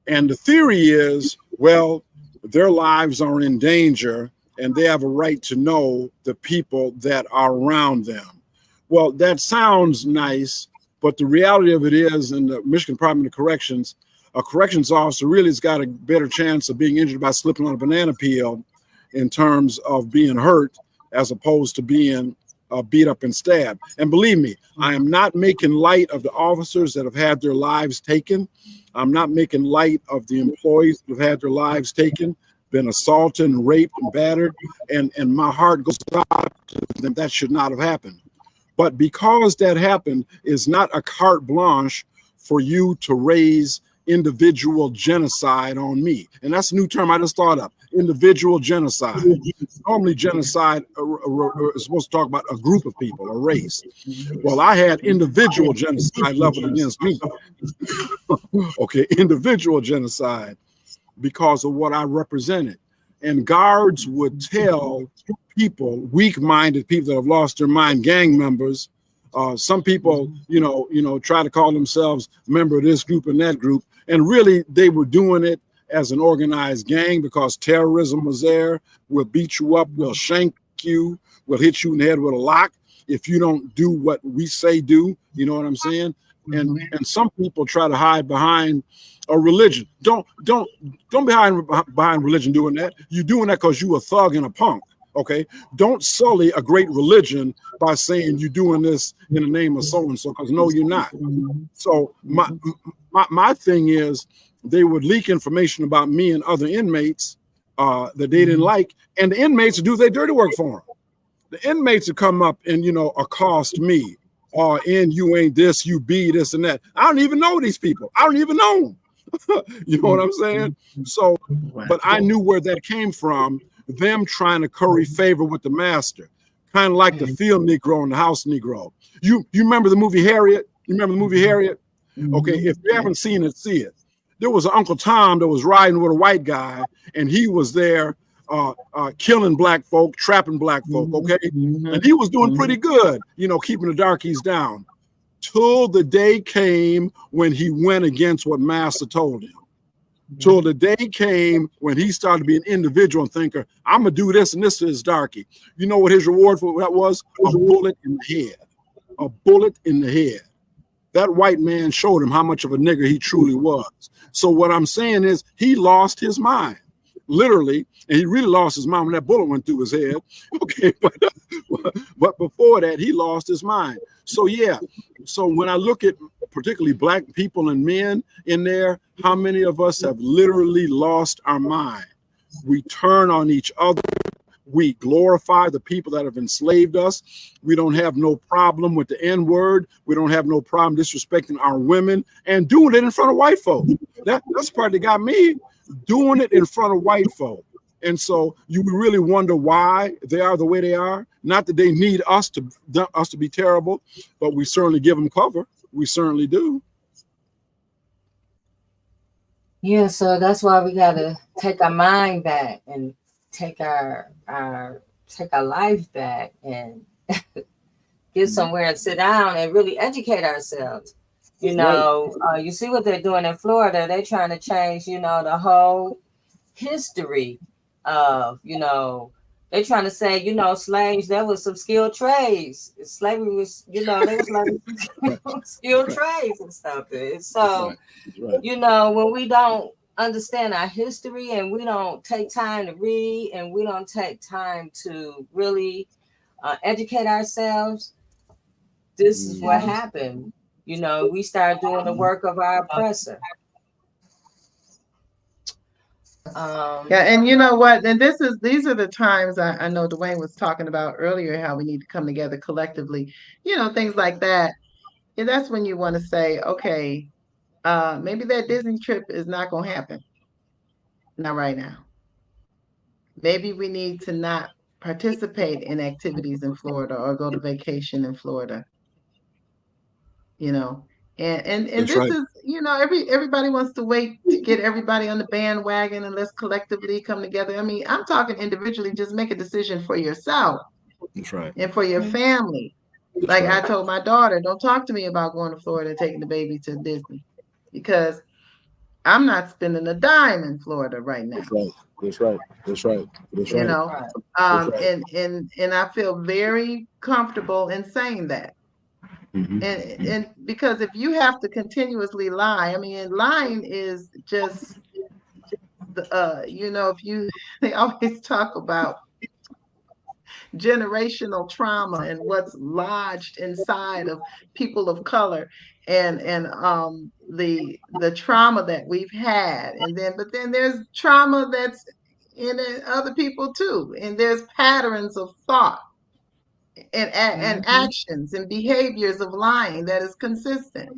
And the theory is, well, their lives are in danger and they have a right to know the people that are around them. Well, that sounds nice, but the reality of it is, in the Michigan Department of Corrections, a corrections officer really has got a better chance of being injured by slipping on a banana peel in terms of being hurt, as opposed to being beat up and stabbed. And believe me, I am not making light of the officers that have had their lives taken. I'm not making light of the employees that have had their lives taken, been assaulted and raped and battered, and my heart goes out to them. That should not have happened. But because that happened is not a carte blanche for you to raise individual genocide on me. And that's a new term I just thought of, individual genocide. Normally genocide is supposed to talk about a group of people, a race. Well, I had individual genocide leveled against me. Okay, individual genocide because of what I represented. And guards would tell people, weak-minded people that have lost their mind, gang members. Some people, try to call themselves member of this group and that group. And really, they were doing it as an organized gang because terrorism was there. We'll beat you up. We'll shank you. We'll hit you in the head with a lock if you don't do what we say do. You know what I'm saying? And some people try to hide behind a religion. Don't be hiding behind religion doing that. You're doing that because you a thug and a punk. Okay, don't sully a great religion by saying you're doing this in the name of so and so, because no, you're not. So my thing is, they would leak information about me and other inmates that they didn't like, and the inmates would do their dirty work for them. The inmates would come up and accost me, and you ain't this, you be this and that. I don't even know these people. I don't even know them. You know what I'm saying? So, but I knew where that came from. Them trying to curry favor with the master, kind of like the field Negro and the house Negro. You remember the movie Harriet? You remember the movie Harriet? Okay, if you haven't seen it, see it. There was an Uncle Tom that was riding with a white guy, and he was there killing black folk, trapping black folk, okay? And he was doing pretty good, keeping the darkies down, till the day came when he went against what master told him. Till the day came when he started to be an individual and thinker, I'm going to do this and this is darky. You know what his reward for that was? A bullet in the head. A bullet in the head. That white man showed him how much of a nigger he truly was. So what I'm saying is he lost his mind, literally, and he really lost his mind when that bullet went through his head. Okay, but before that, he lost his mind. So yeah, so when I look at particularly black people and men in there, how many of us have literally lost our mind? We turn on each other. We glorify the people that have enslaved us. We don't have no problem with the N-word. We don't have no problem disrespecting our women and doing it in front of white folk. That's the part that got me, doing it in front of white folk. And so you really wonder why they are the way they are. Not that they need us to be terrible, but we certainly give them cover. We certainly do. Yeah, so that's why we gotta take our mind back and take our life back and get somewhere and sit down and really educate ourselves. You see what they're doing in Florida. They're trying to change, the whole history of, They're trying to say, you know, slaves, there was some skilled trades. Slavery was, you know, there was like skilled trades and stuff. And so, you know, when we don't understand our history and we don't take time to read and we don't take time to really educate ourselves, this is what happened. You know, we start doing the work of our oppressor. Yeah, and you know what? And these are the times I know Dwayne was talking about earlier, how we need to come together collectively, you know, things like that. And that's when you want to say, okay, maybe that Disney trip is not going to happen. Not right now. Maybe we need to not participate in activities in Florida or go to vacation in Florida. You know, and this right. is, you know, everybody wants to wait to get everybody on the bandwagon and let's collectively come together. I mean, I'm talking individually, just make a decision for yourself. That's right. And for your family. Like I told my daughter, don't talk to me about going to Florida and taking the baby to Disney, because I'm not spending a dime in Florida right now. That's right. That's right. That's right. You know, and I feel very comfortable in saying that. And because if you have to continuously lie, I mean, lying is just you know, they always talk about generational trauma and what's lodged inside of people of color, and the trauma that we've had, but then there's trauma that's in other people too, and there's patterns of thought and actions and behaviors of lying that is consistent.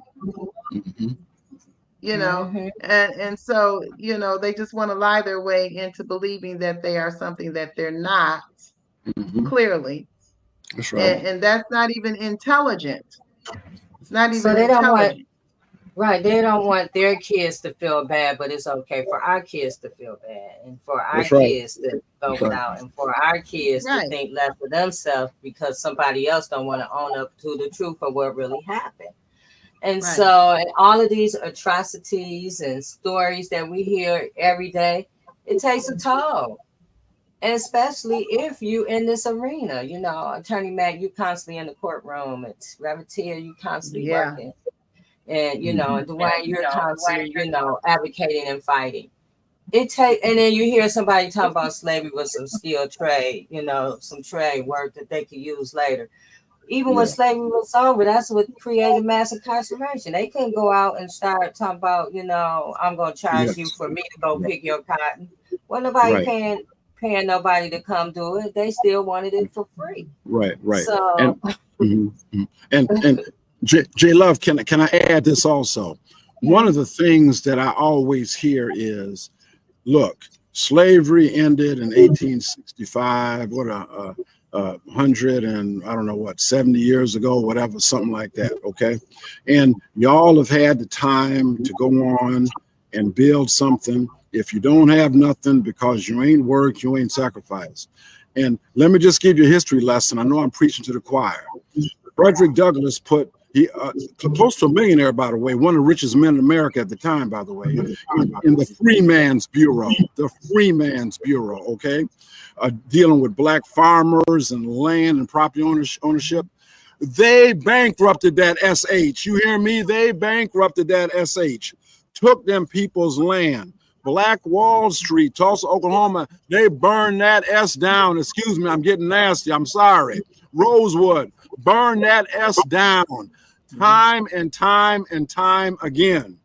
You know, and so, you know, they just want to lie their way into believing that they are something that they're not. Clearly. That's right. And that's not even intelligent. It's not even so they intelligent. They don't want their kids to feel bad, but it's okay for our kids to feel bad and for our That's right. kids to go without and for our kids to think less of themselves because somebody else don't want to own up to the truth of what really happened. And so, and all of these atrocities and stories that we hear every day, it takes a toll. And especially if you in this arena, you know, Attorney Mack, you constantly in the courtroom. It's Reverend Tia, you constantly working. And, you know, and Dwayne, you're constantly, you know, advocating and fighting. And then you hear somebody talk about slavery with some skilled trade, you know, some trade work that they could use later. Even when slavery was over, that's what created mass incarceration. They couldn't go out and start talking about, you know, I'm going to charge you for me to go pick your cotton. Well, nobody paying nobody to come do it. They still wanted it for free. Right. So, and J Love, can I add this also? One of the things that I always hear is, look, slavery ended in 1865. What 100 and I don't know what 70 years ago, whatever, something like that. Okay, and y'all have had the time to go on and build something. If you don't have nothing because you ain't worked, you ain't sacrificed. And let me just give you a history lesson. I know I'm preaching to the choir. Frederick Douglass put close to a millionaire, by the way, one of the richest men in America at the time, by the way, in the Freeman's Bureau, okay, dealing with black farmers and land and property ownership. They bankrupted that SH. You hear me? They bankrupted that SH, took them people's land. Black Wall Street, Tulsa, Oklahoma, they burned that S down. Excuse me, I'm getting nasty. I'm sorry. Rosewood, burn that S down. Time and time and time again.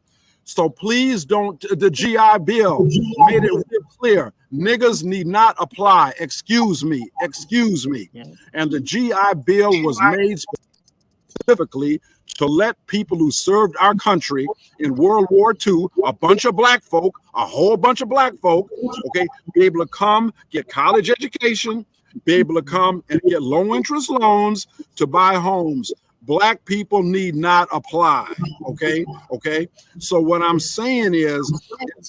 So please don't, the GI Bill made it real clear. Niggas need not apply. Excuse me. And the GI Bill was made specifically to let people who served our country in World War II, a bunch of black folk, a whole bunch of black folk, okay, be able to come get college education, be able to come and get low interest loans to buy homes. Black people need not apply. Okay. So what I'm saying is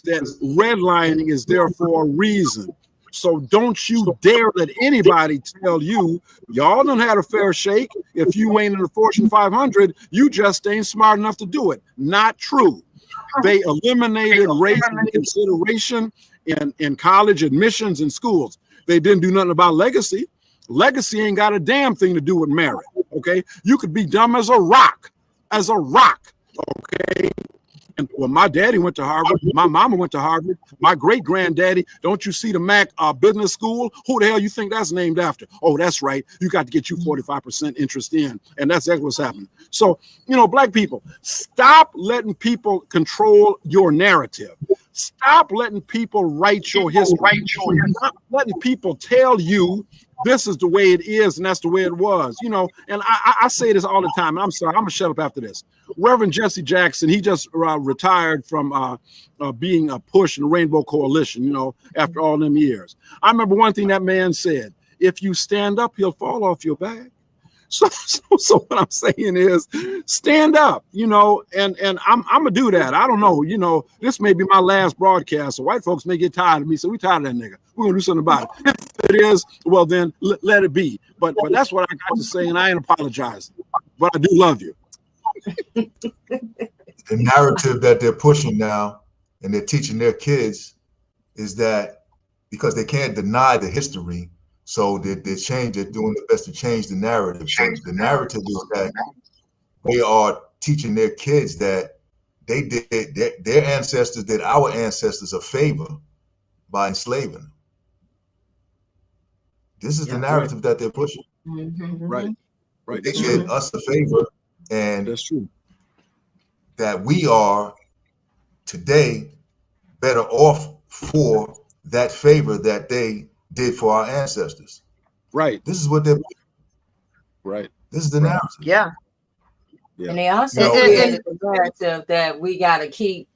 that redlining is there for a reason. So don't you dare let anybody tell you y'all done had a fair shake. If you ain't in the Fortune 500, you just ain't smart enough to do it. Not true. They eliminated race and consideration in college admissions and schools. They didn't do nothing about legacy. Legacy ain't got a damn thing to do with merit. Okay, you could be dumb as a rock, Okay. And well, my daddy went to Harvard. My mama went to Harvard. My great granddaddy. Don't you see the Mack Business School? Who the hell you think that's named after? Oh, that's right. You got to get you 45% interest in, and that's what's happening. So, black people, stop letting people control your narrative. Stop letting people write your history. Stop letting people tell you this is the way it is and that's the way it was. And I say this all the time. And I'm sorry, I'm gonna shut up after this. Reverend Jesse Jackson, he just retired from being a push in the Rainbow Coalition, after all them years. I remember one thing that man said: if you stand up, he'll fall off your back. So what I'm saying is stand up, and I'm gonna do that. I don't know, this may be my last broadcast, so white folks may get tired of me. So we tired of that nigga. We're gonna do something about it. If it is, well then let it be. But that's what I got to say, and I ain't apologizing. But I do love you. The narrative that they're pushing now and they're teaching their kids is that because they can't deny the history, so they're doing the best to change the narrative. So the narrative is that they are teaching their kids that they did their ancestors did our ancestors a favor by enslaving them. This is the narrative that they're pushing. Mm-hmm. Right. They did us a favor, and that's true. That we are today better off for that favor that they did for our ancestors. Right. This is what they're. Right. This is the narrative. Yeah. And they also created the narrative that we got to keep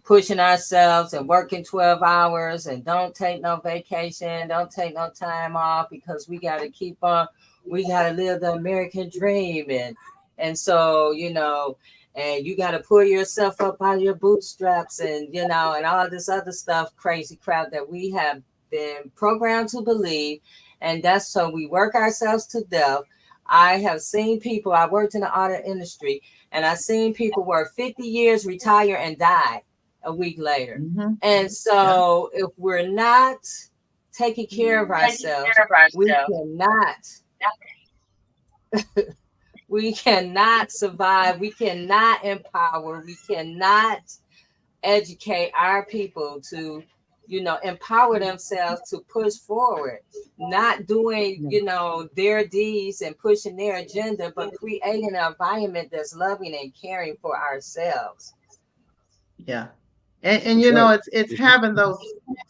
pushing ourselves and working 12 hours and don't take no vacation, don't take no time off, because we got to keep on, we got to live the American dream. And so, and you got to pull yourself up by your bootstraps and, and all this other stuff, crazy crap that we have been programmed to believe. And that's so we work ourselves to death. I have seen people, I worked in the auto industry, and I've seen people work 50 years, retire, and die a week later. Mm-hmm. And so if we're not taking care of ourselves, we cannot survive. We cannot empower. We cannot educate our people to, empower themselves to push forward, not doing, their deeds and pushing their agenda, but creating an environment that's loving and caring for ourselves. Yeah. And it's having those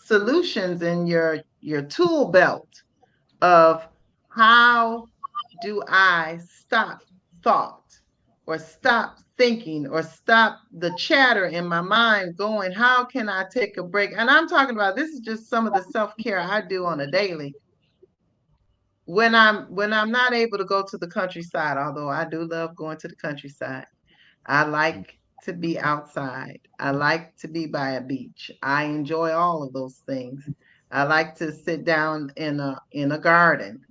solutions in your tool belt of how do I stop thought or stop thinking or stop the chatter in my mind going, how can I take a break? And I'm talking about, this is just some of the self-care I do on a daily. When I'm not able to go to the countryside, although I do love going to the countryside, I like to be outside. I like to be by a beach. I enjoy all of those things. I like to sit down in a garden,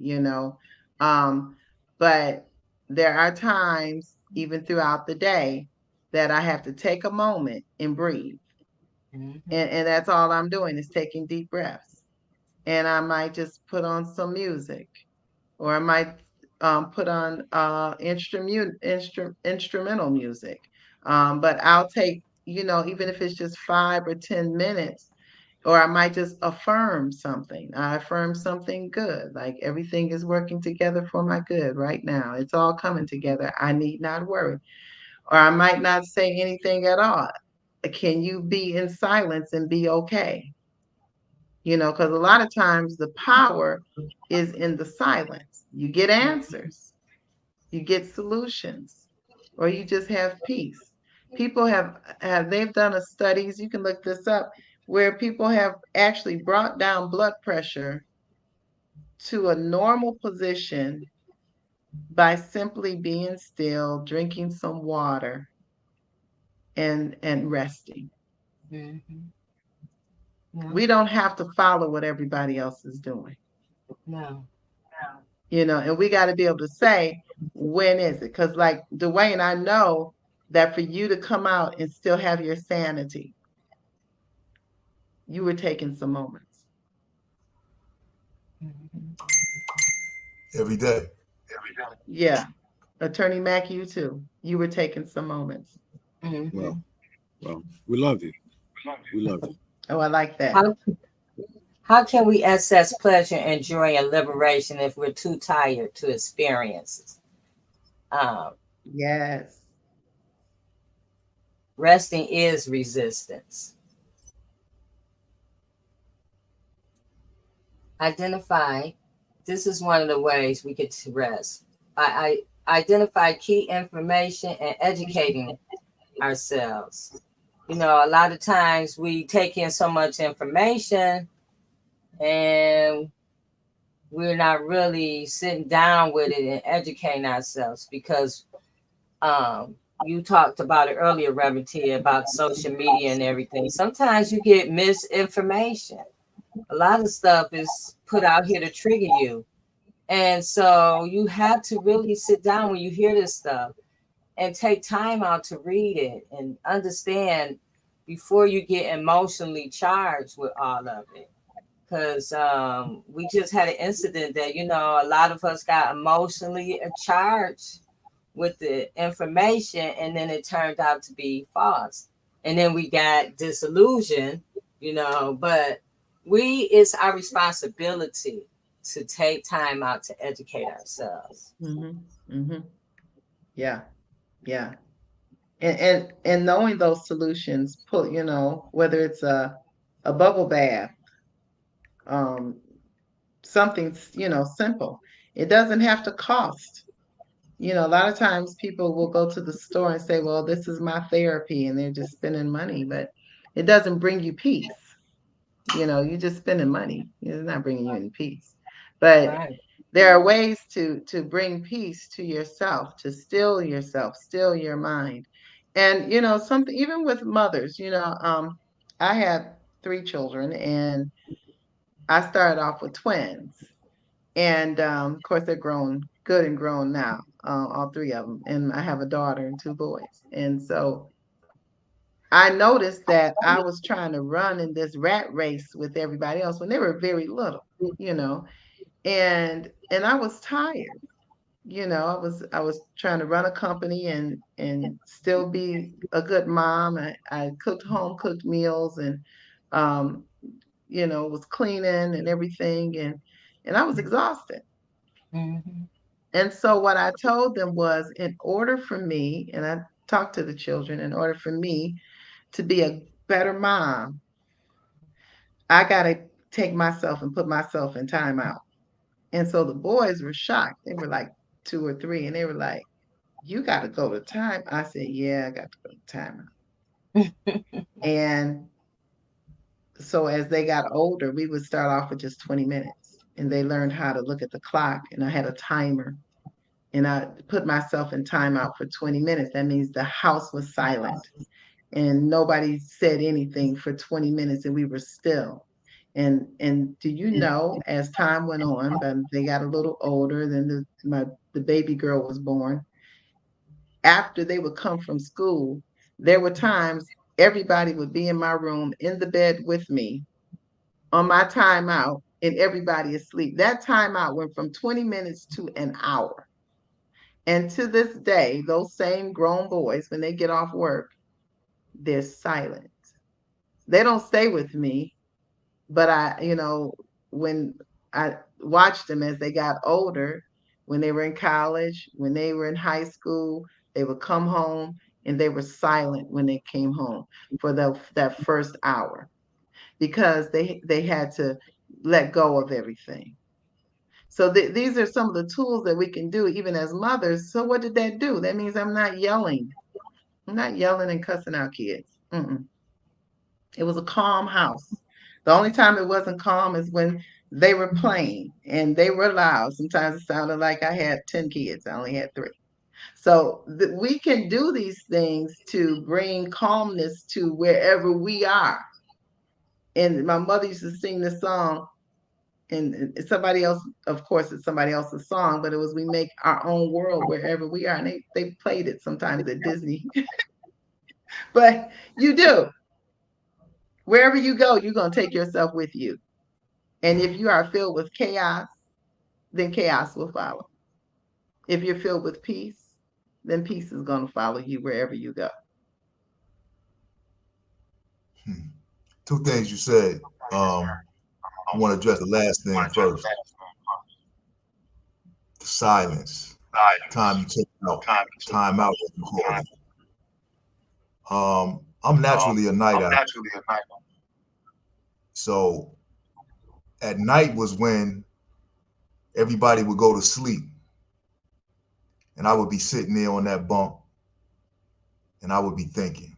but there are times, even throughout the day, that I have to take a moment and breathe. Mm-hmm. And that's all I'm doing is taking deep breaths. And I might just put on some music, or I might put on instrumental music. But I'll take, even if it's just 5 or 10 minutes, or I might just affirm something. I affirm something good, like everything is working together for my good right now. It's all coming together. I need not worry. Or I might not say anything at all. Can you be in silence and be okay? Because a lot of times the power is in the silence. You get answers, you get solutions, or you just have peace. People they've done studies, you can look this up, where people have actually brought down blood pressure to a normal position by simply being still, drinking some water, and resting. Mm-hmm. Yeah. We don't have to follow what everybody else is doing. No. And we got to be able to say, when is it? Because like Dwayne, I know that for you to come out and still have your sanity, you were taking some moments. Mhm. every day. Yeah. Attorney Mack, you too. You were taking some moments. Well, Mhm. well, we love you. We love you. Oh, I like that. How how can we access pleasure and joy and liberation if we're too tired to experience it? Yes. Resting is resistance. Identify. This is one of the ways we get to rest. I identify key information and educating ourselves. You know, a lot of times we take in so much information and we're not really sitting down with it and educating ourselves because you talked about it earlier, Reverend T, about social media and everything. Sometimes you get misinformation. A lot of stuff is put out here to trigger you. And so you have to really sit down when you hear this stuff and take time out to read it and understand before you get emotionally charged with all of it. Because we just had an incident that, you know, a lot of us got emotionally charged with the information and then it turned out to be false. And then we got disillusioned, you know, but it's our responsibility to take time out to educate ourselves. Mm-hmm. Mm-hmm. Yeah. Yeah. And knowing those solutions, put, whether it's a bubble bath, um, something, simple. It doesn't have to cost. A lot of times people will go to the store and say, well, this is my therapy, and they're just spending money, but it doesn't bring you peace. You're just spending money. It's not bringing you any peace. But Right. there are ways to bring peace to yourself, to still yourself, still your mind. And, something, even with mothers, I had 3 children, and I started off with twins. And of course, they're grown, good and grown now, all 3 of them. And I have a daughter and 2 boys. And so I noticed that I was trying to run in this rat race with everybody else when they were very little, you know, and I was tired. I was trying to run a company and still be a good mom. I cooked home cooked meals and um, was cleaning and everything, and I was exhausted. Mm-hmm. And so what I told them was, in order for me, and I talked to the children, in order for me to be a better mom, I got to take myself and put myself in timeout. And so the boys were shocked. They were like 2 or 3, and they were like, "You got to go to time." I said, "Yeah, I got to go to timeout." And so as they got older, we would start off with just 20 minutes, and they learned how to look at the clock, and I had a timer, and I put myself in timeout for 20 minutes. That means the house was silent and nobody said anything for 20 minutes, and we were still. And do you know, as time went on, but they got a little older, then the baby girl was born. After they would come from school, there were times everybody would be in my room in the bed with me on my timeout, and everybody asleep. That timeout went from 20 minutes to an hour. And to this day, those same grown boys, when they get off work, they're silent. They don't stay with me, but when I watched them as they got older, when they were in college, when they were in high school, they would come home and they were silent when they came home for that first hour, because they had to let go of everything. So these are some of the tools that we can do even as mothers. So what did that do? That means I'm not yelling. I'm not yelling and cussing out kids. Mm-mm. It was a calm house. The only time it wasn't calm is when they were playing and they were loud. Sometimes it sounded like I had 10 kids. I only had 3. So we can do these things to bring calmness to wherever we are. And my mother used to sing this song, and somebody else, of course, it's somebody else's song, but it was, we make our own world wherever we are. And they played it sometimes at Disney. But you do. Wherever you go, you're going to take yourself with you. And if you are filled with chaos, then chaos will follow. If you're filled with peace, then peace is going to follow you wherever you go. Two things you said. I want to address the last thing first. The silence. Time you took out. Time out, as you call it. I'm naturally a night owl. So at night was when everybody would go to sleep. And I would be sitting there on that bunk and I would be thinking.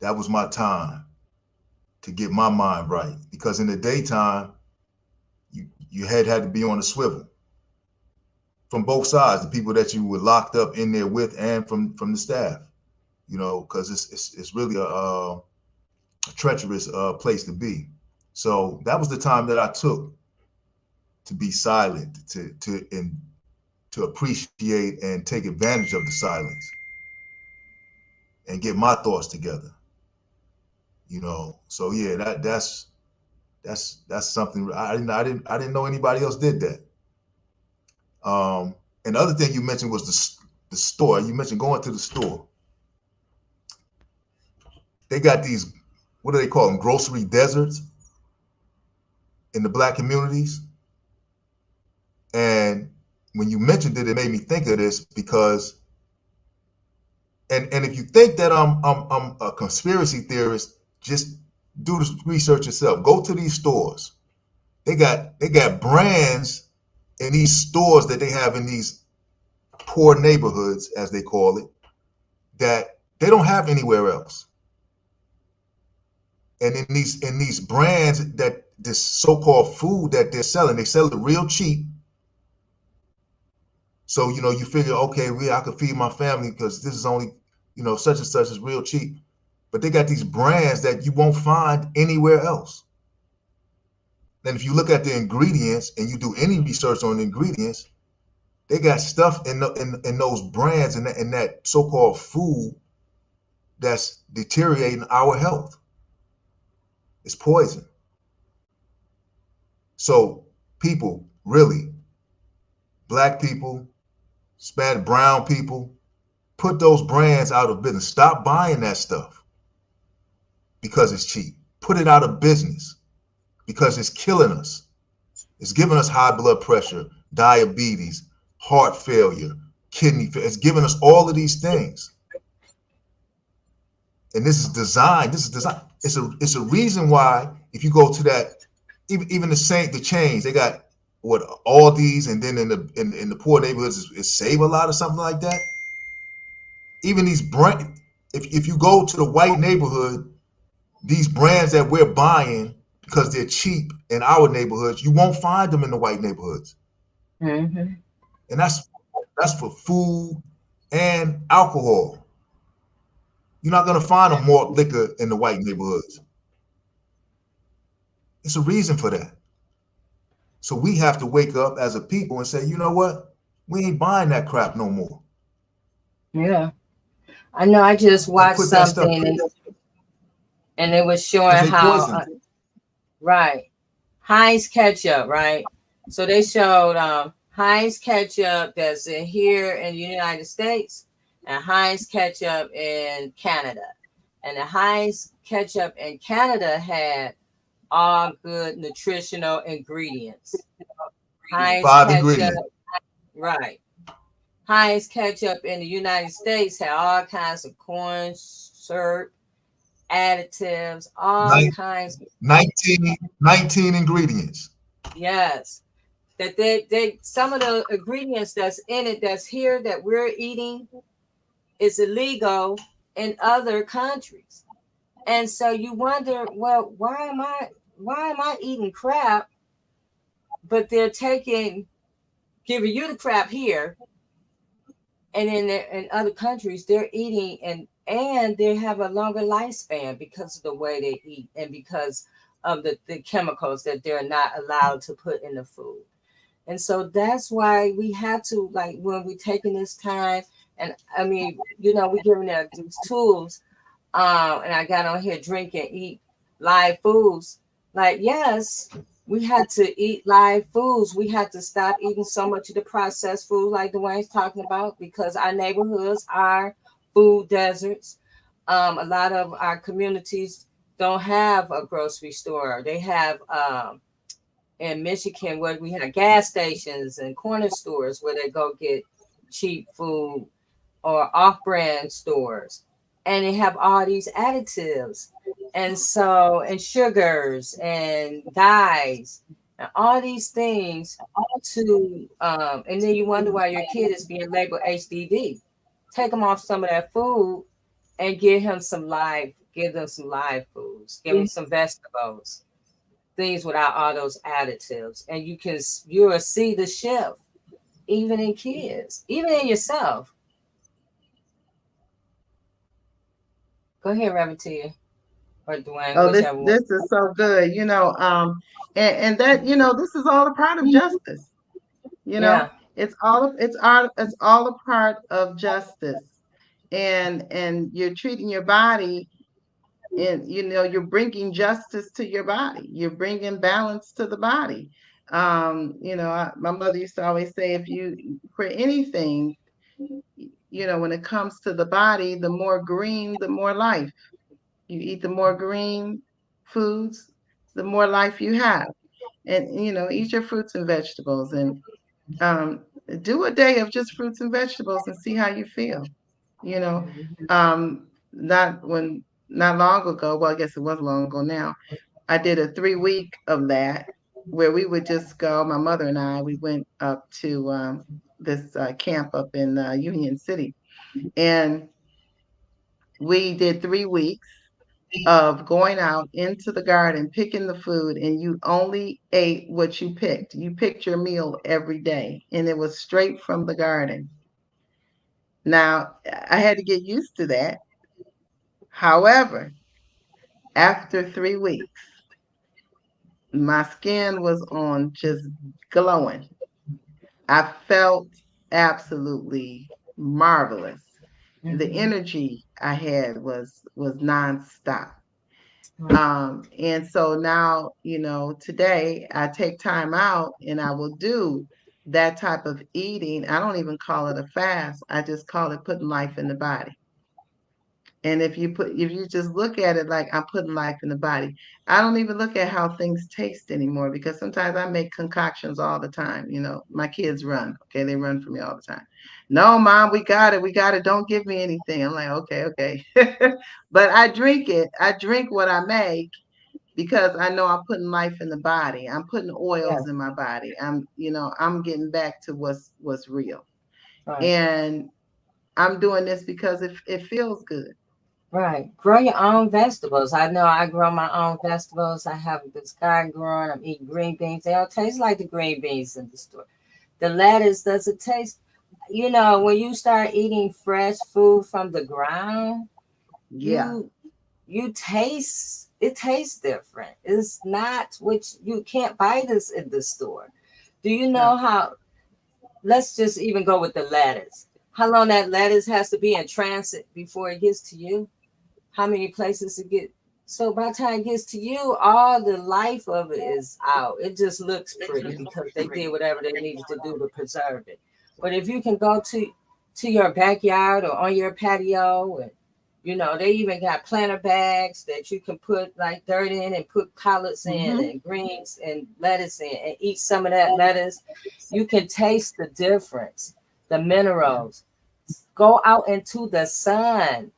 That was my time to get my mind right. Because in the daytime, your head had to be on a swivel from both sides, the people that you were locked up in there with and from the staff, you know, because it's really a treacherous place to be. So that was the time that I took to be silent, to appreciate and take advantage of the silence and get my thoughts together. You know, so yeah, that's something I didn't know anybody else did that. And the other thing you mentioned was the store. You mentioned going to the store. They got these, what do they call them? Grocery deserts in the Black communities. And when you mentioned it, it made me think of this because, and if you think that I'm a conspiracy theorist, just do the research yourself. Go to these stores. They got brands in these stores that they have in these poor neighborhoods, as they call it, that they don't have anywhere else. And in these brands, that this so-called food that they're selling, they sell it real cheap. So, you know, you figure, okay, I could feed my family because this is only, you know, such and such is real cheap. But they got these brands that you won't find anywhere else. And if you look at the ingredients and you do any research on the ingredients, they got stuff in those brands and that so-called food that's deteriorating our health. It's poison. So people, really, Black people, Hispanic, brown people, put those brands out of business. Stop buying that stuff because it's cheap. Put it out of business because it's killing us. It's giving us high blood pressure, diabetes, heart failure, kidney failure. It's giving us all of these things. And this is design. It's a reason why if you go to that, even the chains, they got what, Aldi's, and then in the poor neighborhoods is Save a Lot or something like that. Even these brands, if you go to the white neighborhood, these brands that we're buying because they're cheap in our neighborhoods, you won't find them in the white neighborhoods. Mm-hmm. And that's for food and alcohol. You're not going to find a malt liquor in the white neighborhoods. It's a reason for that. So we have to wake up as a people and say, you know what? We ain't buying that crap no more. Yeah. I know I just watched something and it was showing how, right, Heinz ketchup, right? So they showed Heinz ketchup that's here in the United States and Heinz ketchup in Canada. And the Heinz ketchup in Canada had all good nutritional ingredients. Heinz ketchup, right. Heinz ketchup in the United States had all kinds of corn syrup, additives, kinds. 19 ingredients. Yes. That they some of the ingredients that's in it that's here that we're eating is illegal in other countries. And so you wonder, well, why am I eating crap? But they're giving you the crap here. And in other countries, they're eating and they have a longer lifespan because of the way they eat and because of the chemicals that they're not allowed to put in the food. And so that's why we have to, like, when we're taking this time, and I mean, you know, we're giving them these tools, and I got on here drink and eat live foods. Like, yes, we had to eat live foods. We had to stop eating so much of the processed food like Dwayne's talking about, because our neighborhoods are food deserts. A lot of our communities don't have a grocery store. They have in Michigan where we have gas stations and corner stores where they go get cheap food, or off-brand stores, and they have all these additives, and sugars and dyes and all these things to and then you wonder why your kid is being labeled HDD. Take them off some of that food and give them some live foods, give them some vegetables, things without all those additives, and you'll see the shift even in kids, even in yourself. Go ahead, Reverend Tia or Dwayne, Oh, this whichever one. this is so good. And that, this is all a part of justice. You know, Yeah, it's all a part of justice. And you're treating your body, and you're bringing justice to your body. You're bringing balance to the body. My mother used to always say, if you, for anything, when it comes to the body, the more green, the more life. You eat the more green foods, the more life you have. And eat your fruits and vegetables, and um, do a day of just fruits and vegetables and see how you feel. You know, mhm, not long ago. Well, I guess it was long ago now. I did a 3 week of that, where we would just go. My mother and I, we went up to this camp up in Union City, and we did 3 weeks of going out into the garden, picking the food, and you only ate what you picked. You picked your meal every day, and it was straight from the garden. Now, I had to get used to that. However, after 3 weeks, my skin was on just glowing. I felt absolutely marvelous. The mhm. energy I had was nonstop. Right, And so now, today I take time out and I will do that type of eating. I don't even call it a fast. I just call it putting life in the body. And if you just look at it like I'm putting life in the body, I don't even look at how things taste anymore, because sometimes I make concoctions all the time. My kids run, okay, they run for me all the time. No, mom, we got it. Don't give me anything. I'm like, okay, okay. But I drink it. I drink what I make, because I know I'm putting life in the body. I'm putting yeah, oils in my body. I'm getting back to what's real. right, And I'm doing this because it feels good. right. Grow your own vegetables. I know I grow my own vegetables. I have this garden growing. I'm eating green beans. They don't taste like the green beans in the store. The lettuce doesn't taste. When you start eating fresh food from the ground, Yeah. you you taste it tastes different. It's not what you can't buy this in the store. Do you know No. how? Let's just even go with the lettuce. How long that lettuce has to be in transit before it gets to you? How many places to get? So by the time it gets to you, all the life of it is out. It just looks pretty because they did whatever they needed to do to preserve it. But if you can go to your backyard or on your patio, and they even got planter bags that you can put like dirt in and put collards in Mm-hmm. and greens and lettuce in and eat some of that lettuce. You can taste the difference, the Yeah. minerals. Go out into the sun.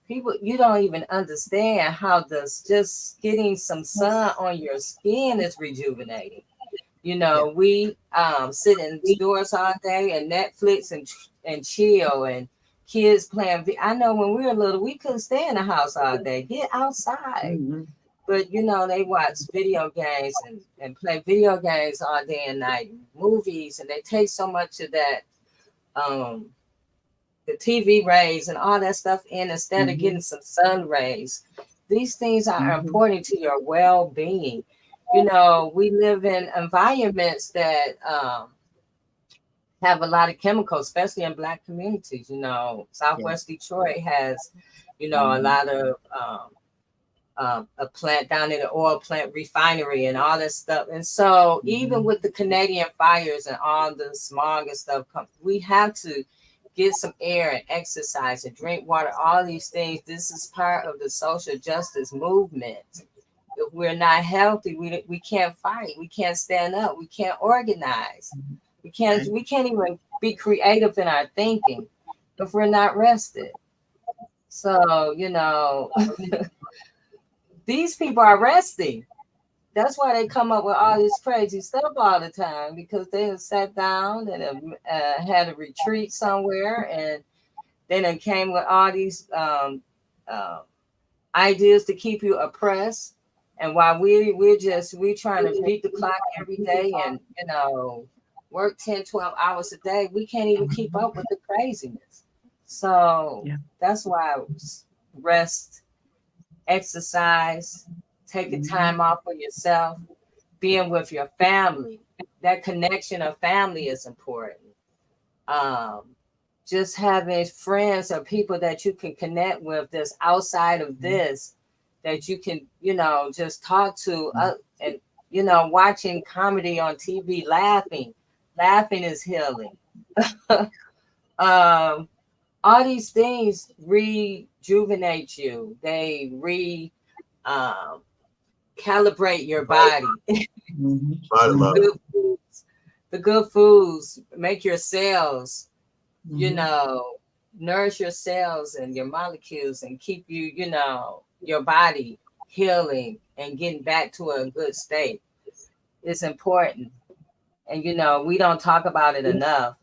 People, you don't even understand how this just getting some sun on your skin is rejuvenating. Yeah. We sit indoors all day and Netflix and chill, and kids playing. I know when we were little, we couldn't stay in the house all day. Get outside. Mm-hmm. But they watch video games and play video games all day and night, movies, and they take so much of that um the TV rays and all that stuff in instead of Mm-hmm. getting some sun rays. These things are Mm-hmm. important to your well-being. We live in environments that have a lot of chemicals, especially in Black communities. Yeah. Southwest Detroit has, a Mm-hmm. lot of a plant down in the oil plant refinery and all that stuff. And so even with the Canadian fires and all the smog and stuff, we have to get some air and exercise and drink water, all these things. This is part of the social justice movement. If we're not healthy, we can't fight, we can't stand up, we can't organize, we can't even be creative in our thinking if we're not rested. So, these people are resting. That's why they come up with all this crazy stuff all the time, because they have sat down and have, had a retreat somewhere, and then came with all these ideas to keep you oppressed. And while we're trying to beat the clock every day and work 10, 12 hours a day, we can't even keep up with the craziness. So that's why rest, exercise, taking time off for yourself, being with your family. That connection of family is important. Just having friends or people that you can connect with that's outside of this, that you can, just talk to, and, watching comedy on TV, laughing is healing. All these things rejuvenate you. They calibrate your body. The good foods make your cells, nourish your cells and your molecules and keep you, your body healing and getting back to a good state. It's important. And, we don't talk about it enough.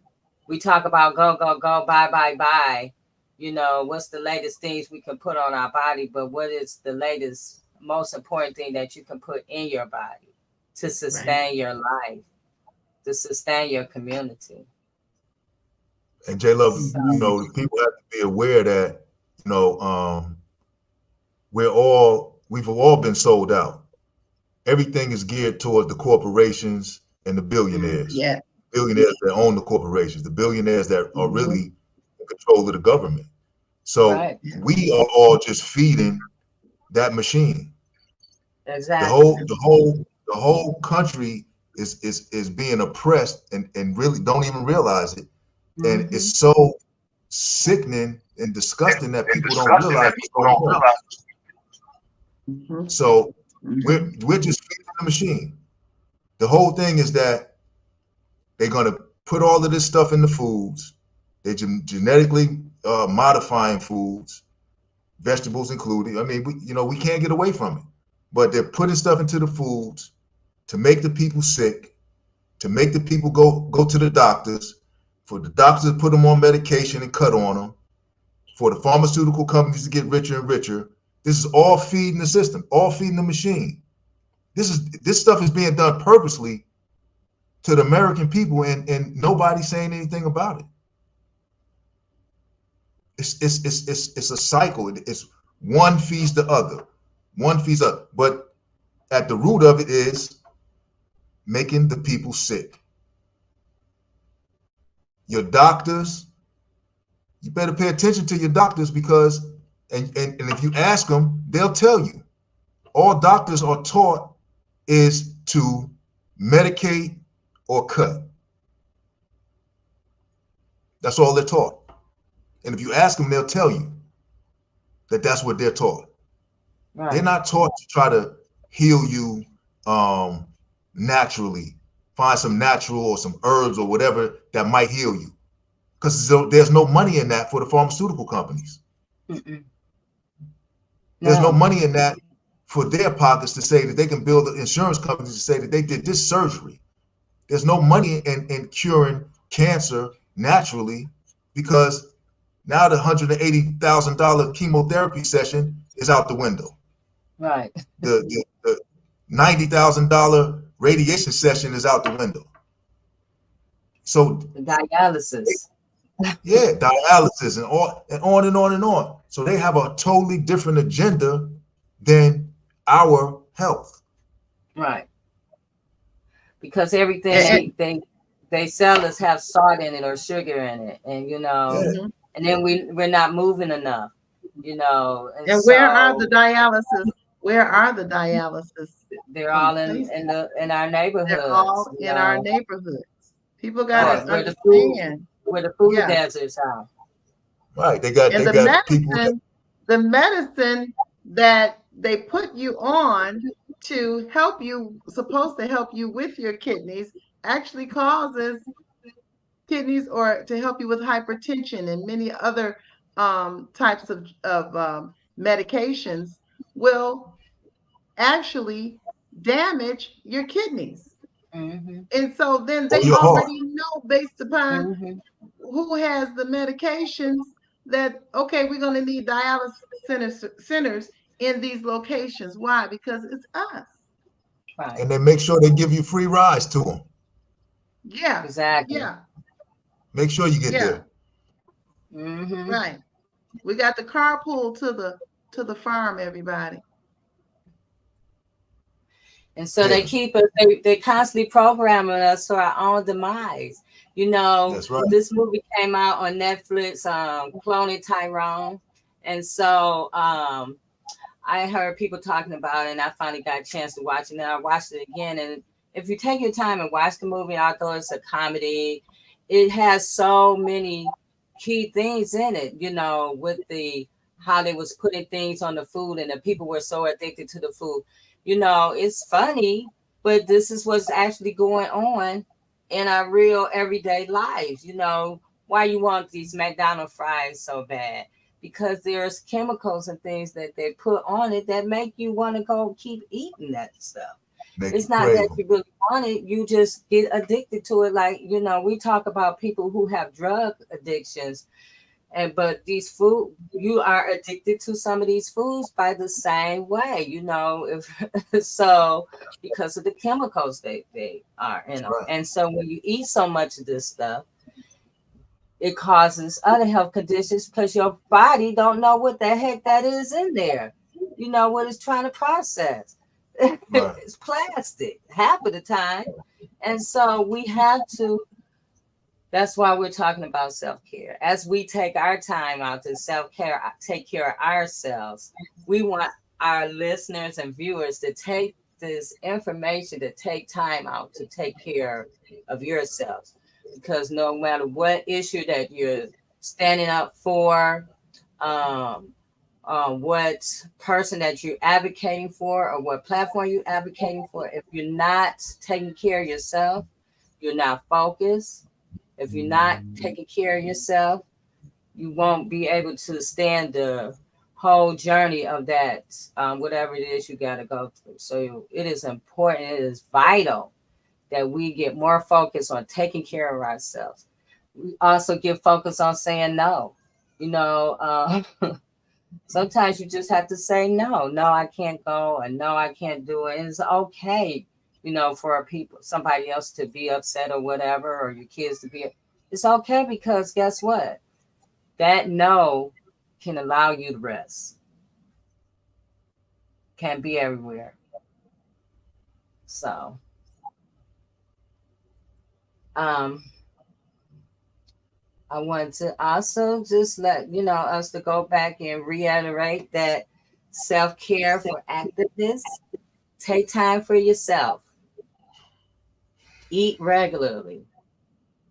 We talk about go, go, go, buy, buy, buy. What's the latest things we can put on our body, but what is the latest, most important thing that you can put in your body to sustain your life, to sustain your community? And J Love, people have to be aware that, we've all been sold out. Everything is geared towards the corporations and the billionaires. Yeah. Billionaires that own the corporations, the billionaires that are really in control of the government. So we are all just feeding that machine. Exactly. The whole country is being oppressed and really don't even realize it. And it's so sickening and disgusting that people don't realize what's going on. So we're just feeding the machine. The whole thing is that they're going to put all of this stuff in the foods. They're genetically modifying foods, vegetables included. I mean, we can't get away from it. But they're putting stuff into the foods to make the people sick, to make the people go to the doctors, for the doctors to put them on medication and cut on them, for the pharmaceutical companies to get richer and richer. This is all feeding the system, all feeding the machine. This stuff is being done purposely to the American people, and nobody's saying anything about it. It's a cycle. It's one feeds the other. One feeds up. But at the root of it is making the people sick. Your doctors, you better pay attention to your doctors, because and if you ask them, they'll tell you. All doctors are taught is to medicate or cut. That's all they're taught. And if you ask them, they'll tell you that that's what they're taught. Right. They're not taught to try to heal you naturally, find some natural or some herbs or whatever that might heal you, because there's no money in that for the pharmaceutical companies. There's no money in that for their pockets to say that they can build the insurance companies to say that they did this surgery. There's no money in curing cancer naturally, because now the $180,000 chemotherapy session is out the window. Right. The $90,000 radiation session is out the window. So dialysis. Yeah, dialysis and on and on and on. So they have a totally different agenda than our health. Right. Because everything they sell us have salt in it or sugar in it, and and then we're not moving enough, And where are the dialysis? Where are the dialysis They're all places? in our They're neighborhoods, all you in our know, neighborhoods. People got to where the food understand. where the food Yeah. deserts are. Right. They got And people that the medicine that they put you on to help you, supposed to help you with your kidneys, actually causes kidneys, or to help you with hypertension and many other types of medications, will actually damage your kidneys. Hmm. And so then or they your heart. already know, based upon Hmm. who has the medications, that okay, we're going to need dialysis centers in these locations. Why? Because it's us. Right. And they make sure they give you free rides to them. Yeah, Exactly. yeah, Make sure you get yeah. there. Hmm. Right. We got the carpool to the farm, everybody. And so they Yeah, keep us, they constantly programming us to our own demise. You know, that's right. this movie came out on Netflix, Cloning Tyrone. And so I heard people talking about it, and I finally got a chance to watch it. And I watched it again. And if you take your time and watch the movie, although it's a comedy, it has so many key things in it, you know, with the how they was putting things on the food and the people were so addicted to the food. You know, it's funny, but this is what's actually going on in our real everyday lives. You know, why you want these McDonald's fries so bad? Because there's chemicals and things that they put on it that make you want to go keep eating that stuff. Make It's you not that crave them. you really want it, you just get addicted to it. Like, you know, we talk about people who have drug addictions, and but these food, you are addicted to some of these foods by the same way, you know, if so, because of the chemicals they are in That's them. right. And so when you eat so much of this stuff, it causes other health conditions because your body don't know what the heck that is in there. You know what it's trying to process. Right. It's plastic half of the time. And so we have to, that's why we're talking about self-care. As we take our time out to self-care, take care of ourselves, we want our listeners and viewers to take this information, to take time out to take care of yourselves. Because no matter what issue that you're standing up for, um, what person that you're advocating for, or what platform you're advocating for, if you're not taking care of yourself, you're not focused. If you're not taking care of yourself, you won't be able to stand the whole journey of that, whatever it is you got to go through. So it is important, it is vital that we get more focus on taking care of ourselves. We also get focus on saying no. You know, sometimes you just have to say no. No, I can't go, and no, I can't do it. And it's okay, you know, for people, somebody else to be upset or whatever, or your kids to be. It's okay because guess what? That no can allow you to rest. Can't be everywhere. So, um, I want to also just let you know us to go back and reiterate that self care for activists. Take time for yourself. Eat regularly.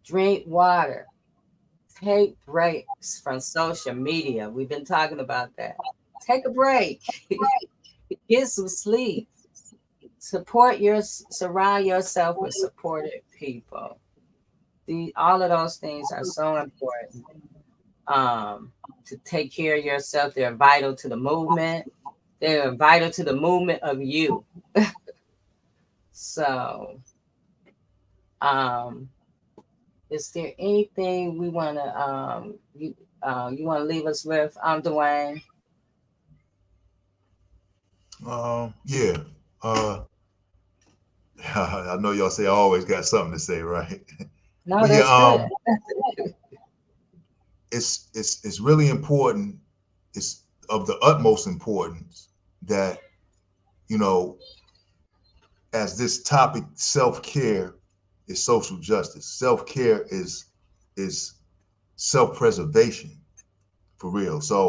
Drink water. Take breaks from social media. We've been talking about that. Take a break. Get some sleep. Surround yourself with supportive people. All of those things are so important. To take care of yourself. They're vital to the movement. They're vital to the movement of you. So, um, is there anything we want to you want to leave us with, Dwayne? Yeah. Uh, I know y'all say I always got something to say, right? No, But yeah, that's good. it's really important. It's of the utmost importance that, you know, as this topic, self-care is social justice. Self-care is self-preservation for real. So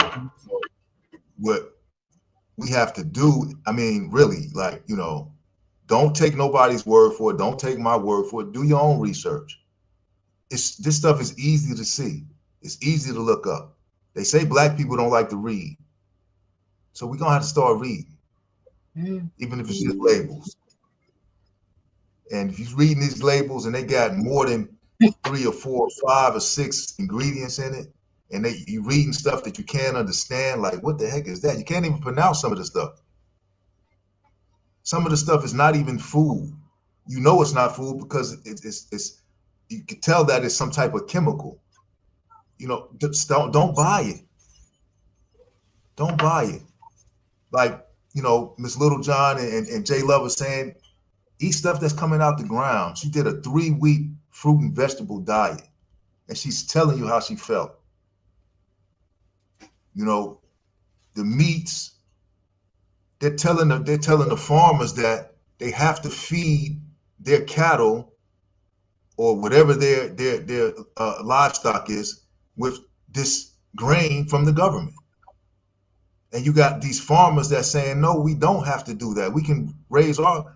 what we have to do, I mean, really, like, don't take nobody's word for it. Don't take my word for it. Do your own research. This stuff is easy to see. It's easy to look up. They say black people don't like to read. So we're going to have to start reading, even if it's just labels. And if you're reading these labels and they got more than 3 or 4 or 5 or 6 ingredients in it, and you reading stuff that you can't understand, like, what the heck is that? You can't even pronounce some of the stuff. Some of the stuff is not even food. You know it's not food because it's you can tell that it's some type of chemical. Just don't buy it. Don't buy it. Like, Miss Littlejohn and Jay Love was saying, eat stuff that's coming out the ground. She did a 3-week fruit and vegetable diet, and she's telling you how she felt. The meats, they're telling the farmers that they have to feed their cattle or whatever their livestock is with this grain from the government. And you got these farmers that saying, no, we don't have to do that. We can raise our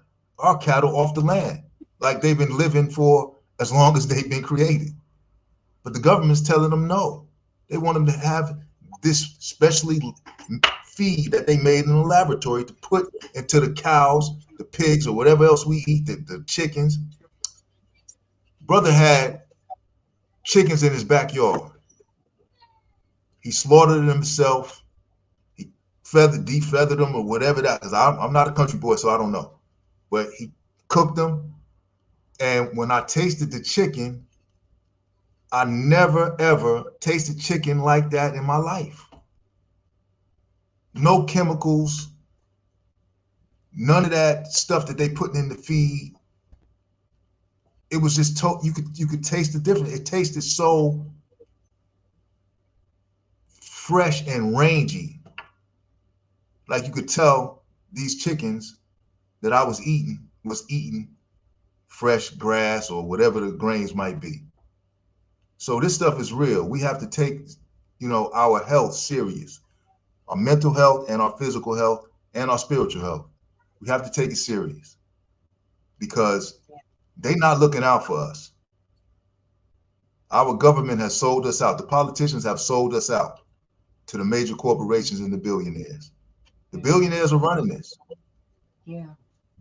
cattle off the land like they've been living for as long as they've been created. But the government's telling them no. They want them to have this specially feed that they made in the laboratory to put into the cows, the pigs, or whatever else we eat, the chickens. Brother had chickens in his backyard. He slaughtered them himself. He defeathered them or whatever that, because I'm not a country boy, so I don't know. But he cooked them. And when I tasted the chicken, I never, ever tasted chicken like that in my life. No chemicals, none of that stuff that they putting in the feed. It was just you could taste the difference. It tasted so fresh and rangy. Like you could tell these chickens that I was eating fresh grass or whatever the grains might be. So this stuff is real. We have to take, our health serious, our mental health and our physical health and our spiritual health. We have to take it serious because they're not looking out for us. Our government has sold us out. The politicians have sold us out to the major corporations and the billionaires. The billionaires are running this. Yeah.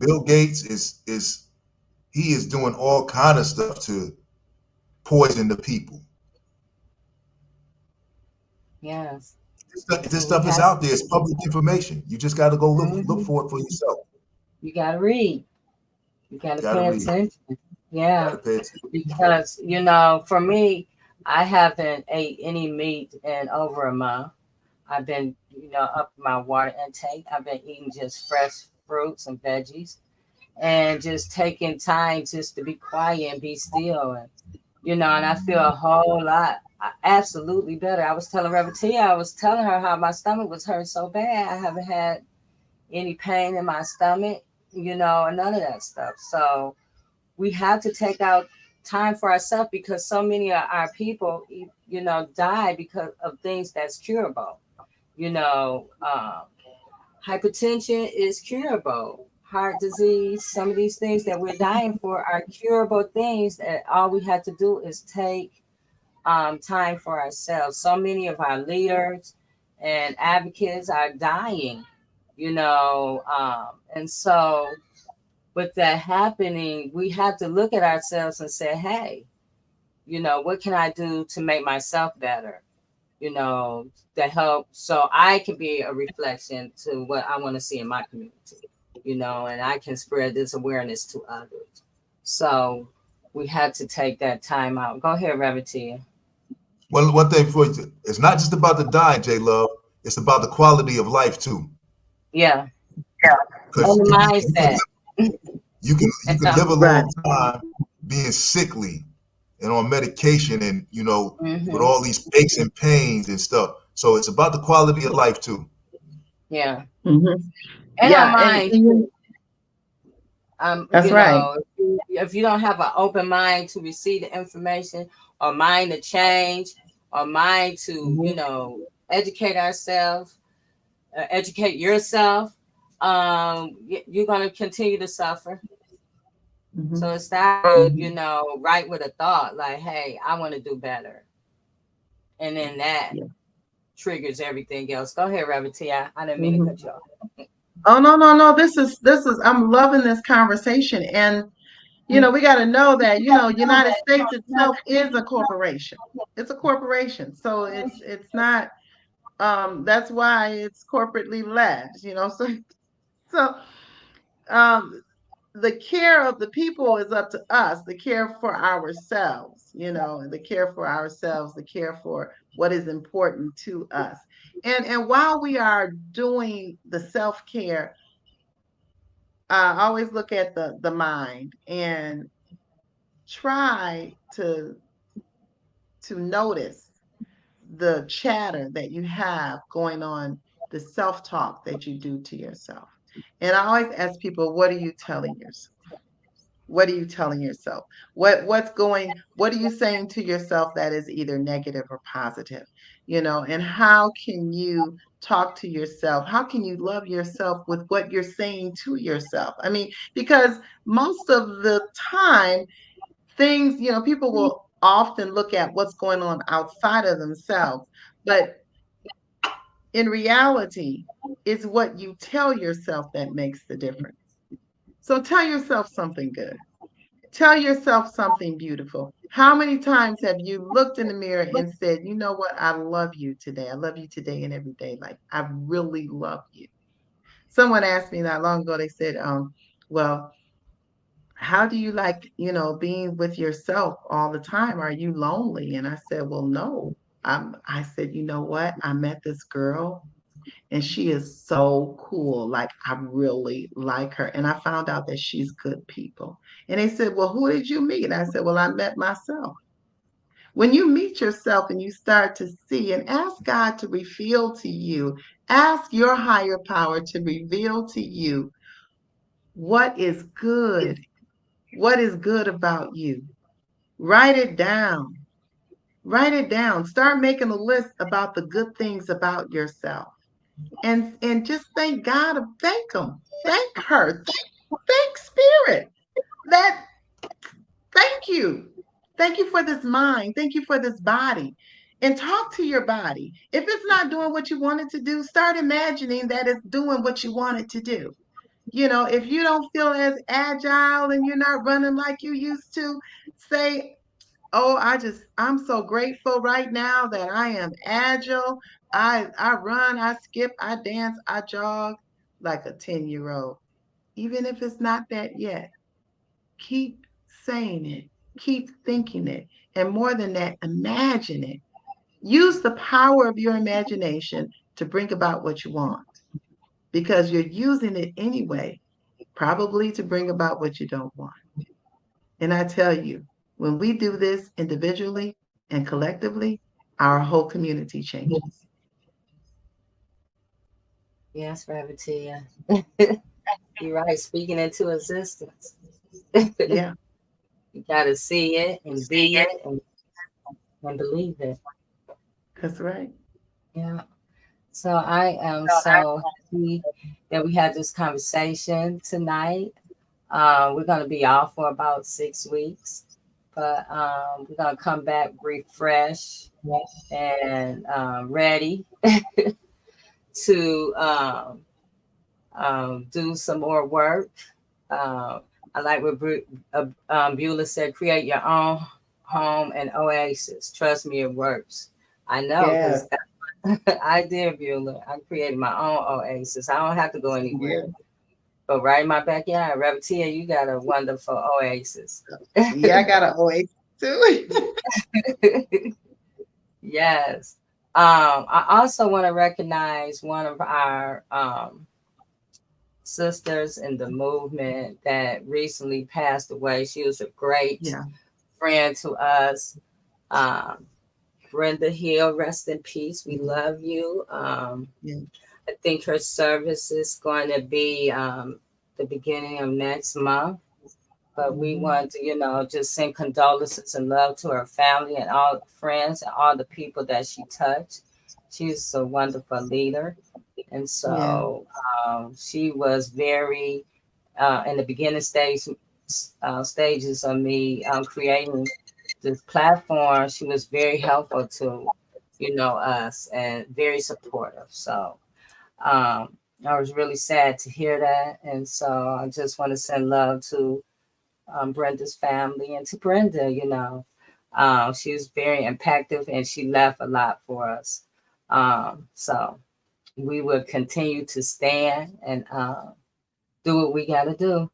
Bill Gates is doing all kind of stuff to poison the people. Yes. This stuff is out there. It's public information. You just got to go look for it for yourself. You got to read. You got to pay attention. Yeah. Because, for me, I haven't ate any meat in over a month. I've been, up my water intake. I've been eating just fresh fruits and veggies and just taking time just to be quiet and be still. And, and I feel a whole lot absolutely better. I was telling her how my stomach was hurting so bad. I haven't had any pain in my stomach, and none of that stuff. So we have to take out time for ourselves because so many of our people, die because of things that's curable. Hypertension is curable. Heart disease, some of these things that we're dying for are curable things that all we have to do is take time for ourselves. So many of our leaders and advocates are dying, and so with that happening, we have to look at ourselves and say, hey, what can I do to make myself better? To help so I can be a reflection to what I want to see in my community, and I can spread this awareness to others. So we had to take that time out. Go ahead, Reverend Tia. Well, one thing for you, it's not just about the diet, J Love. It's about the quality of life too. Yeah. And the mindset. You can live a long time being sickly and on medication and, with all these aches and pains and stuff. So it's about the quality of life too. Yeah. Mm-hmm. And our mind. That's right. If you don't have an open mind to receive the information or mind to change or mind to, educate ourselves, educate yourself, you're going to continue to suffer. Mhm. So it's that, you know, right with a thought like, hey, I want to do better. And then that Yeah. triggers everything else. Go ahead, Reverend T. I didn't mean to cut you off. Oh, no. This is I'm loving this conversation. And you know, we got to know that, you know, United States itself is a corporation. It's a corporation. So it's not that's why it's corporately led, you know. So um the care of the people is up to us, the care for ourselves, you know, the care for ourselves, the care for what is important to us. And while we are doing the self-care, I always look at the mind and try to notice the chatter that you have going on, the self-talk that you do to yourself. And I always ask people, what are you telling yourself? What are you telling yourself? What are you saying to yourself that is either negative or positive? You know, and how can you talk to yourself? How can you love yourself with what you're saying to yourself? I mean, because most of the time things, you know, people will often look at what's going on outside of themselves, but in reality, it's what you tell yourself that makes the difference. So tell yourself something good. Tell yourself something beautiful. How many times have you looked in the mirror and said, you know what, I love you today. I love you today and every day. Like, I really love you. Someone asked me not long ago, they said, well, how do you like, you know, being with yourself all the time? Are you lonely? And I said, well, no. I said, you know what? I met this girl and she is so cool. Like, I really like her. And I found out that she's good people. And they said, well, who did you meet? And I said, well, I met myself. When you meet yourself and you start to see and ask God to reveal to you, ask your higher power to reveal to you what is good. What is good about you? Write it down. Write it down. Start making a list about the good things about yourself. And just thank God, thank him, thank her, thank spirit. That thank you. Thank you for this mind. Thank you for this body. And talk to your body. If it's not doing what you want it to do, start imagining that it's doing what you want it to do. You know, if you don't feel as agile and you're not running like you used to, say, oh, I'm so grateful right now that I am agile. I run, I skip, I dance, I jog like a 10-year-old. Even if it's not that yet, keep saying it, keep thinking it. And more than that, imagine it. Use the power of your imagination to bring about what you want because you're using it anyway, probably to bring about what you don't want. And I tell you, when we do this individually and collectively, our whole community changes. Yes, Reverend T. You're right. Speaking into existence. Yeah, You got to see it and be it and believe it. that's right. Yeah. So I am so happy that we had this conversation tonight. We're going to be off for about 6 weeks, but we're going to come back refreshed and ready to do some more work. I like what Beulah said, create your own home and oasis. Trust me, it works. I know Yeah, because I did, Beulah. I created my own oasis. I don't have to go yeah, anywhere. But right in my backyard, Revertia, you got a wonderful oasis. yeah. I got an OA too. Yes. I also want to recognize one of our sisters in the movement that recently passed away. She was a great Yeah, friend to us. Um, Brenda Hill, rest in peace. We love you. yeah, I think her service is going to be the beginning of next month. But we want to, just send condolences and love to her family and all the friends and all the people that she touched. She's a wonderful leader. And Yeah. so she was very in the beginning stages of me creating this platform. She was very helpful to, us and very supportive. So I was really sad to hear that. And so I just want to send love to Brenda's family and to Brenda, she was very impactful and she left a lot for us. So we will continue to stand and do what we got to do.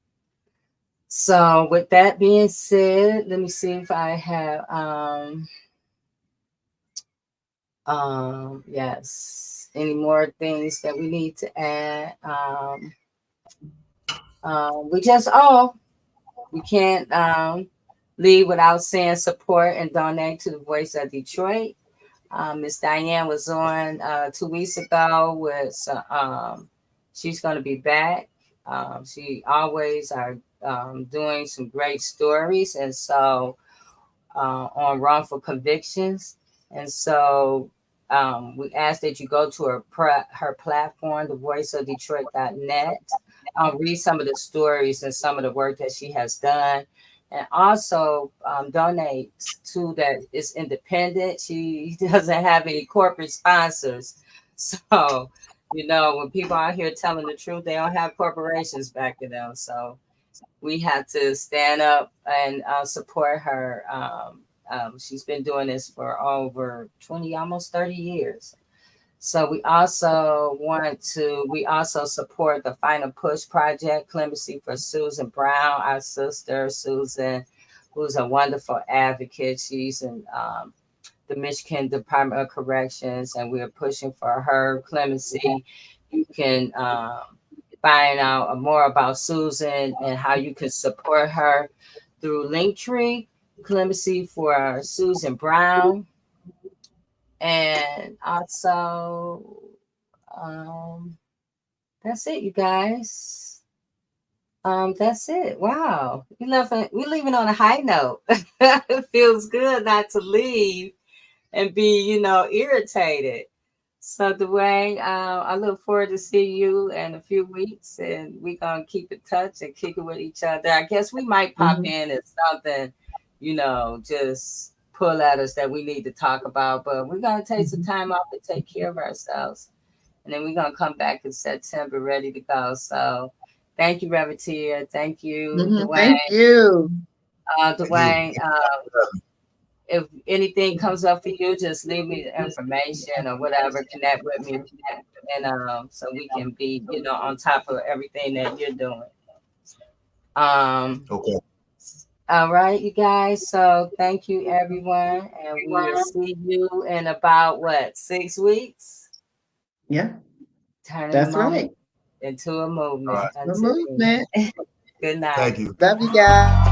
So with that being said, let me see if I have yes, any more things that we need to add. We just we can't leave without saying support and donate to the Voice of Detroit. Miss Diane was on 2 weeks ago with she's going to be back. She always are doing some great stories, and so on wrongful convictions. And so we ask that you go to her platform, thevoiceofdetroit.net. Read some of the stories and some of the work that she has done. And also donate to that. It's independent. She doesn't have any corporate sponsors. So, when people out here telling the truth, they don't have corporations backing them. So we have to stand up and support her. She's been doing this for over 20, almost 30 years. So we also support the Final Push Project, Clemency for Susan Brown, our sister Susan, who's a wonderful advocate. She's in the Michigan Department of Corrections, and we're pushing for her clemency. You can find out more about Susan and how you can support her through Linktree, Clemency for Susan Brown. And also, that's it, you guys. That's it. Wow. We're leaving on a high note. It feels good not to leave and be, irritated. So Dwayne, I look forward to see you in a few weeks, and we're gonna keep in touch and kick it with each other. I guess we might pop in at something, just pull at us that we need to talk about. But we're gonna take some time off to take care of ourselves, and then we're gonna come back in September ready to go. So thank you, Revertia. Thank you, Dwayne. Thank you. Dwayne. If anything comes up for you, just leave me the information or whatever. Connect with me, and so we can be, on top of everything that you're doing. Okay. All right, you guys. So thank you, everyone, and we'll see you in about 6 weeks. Yeah, Turning the that's right. moment into a movement. All right. The Until movement. then, good night. Thank you. Love you guys.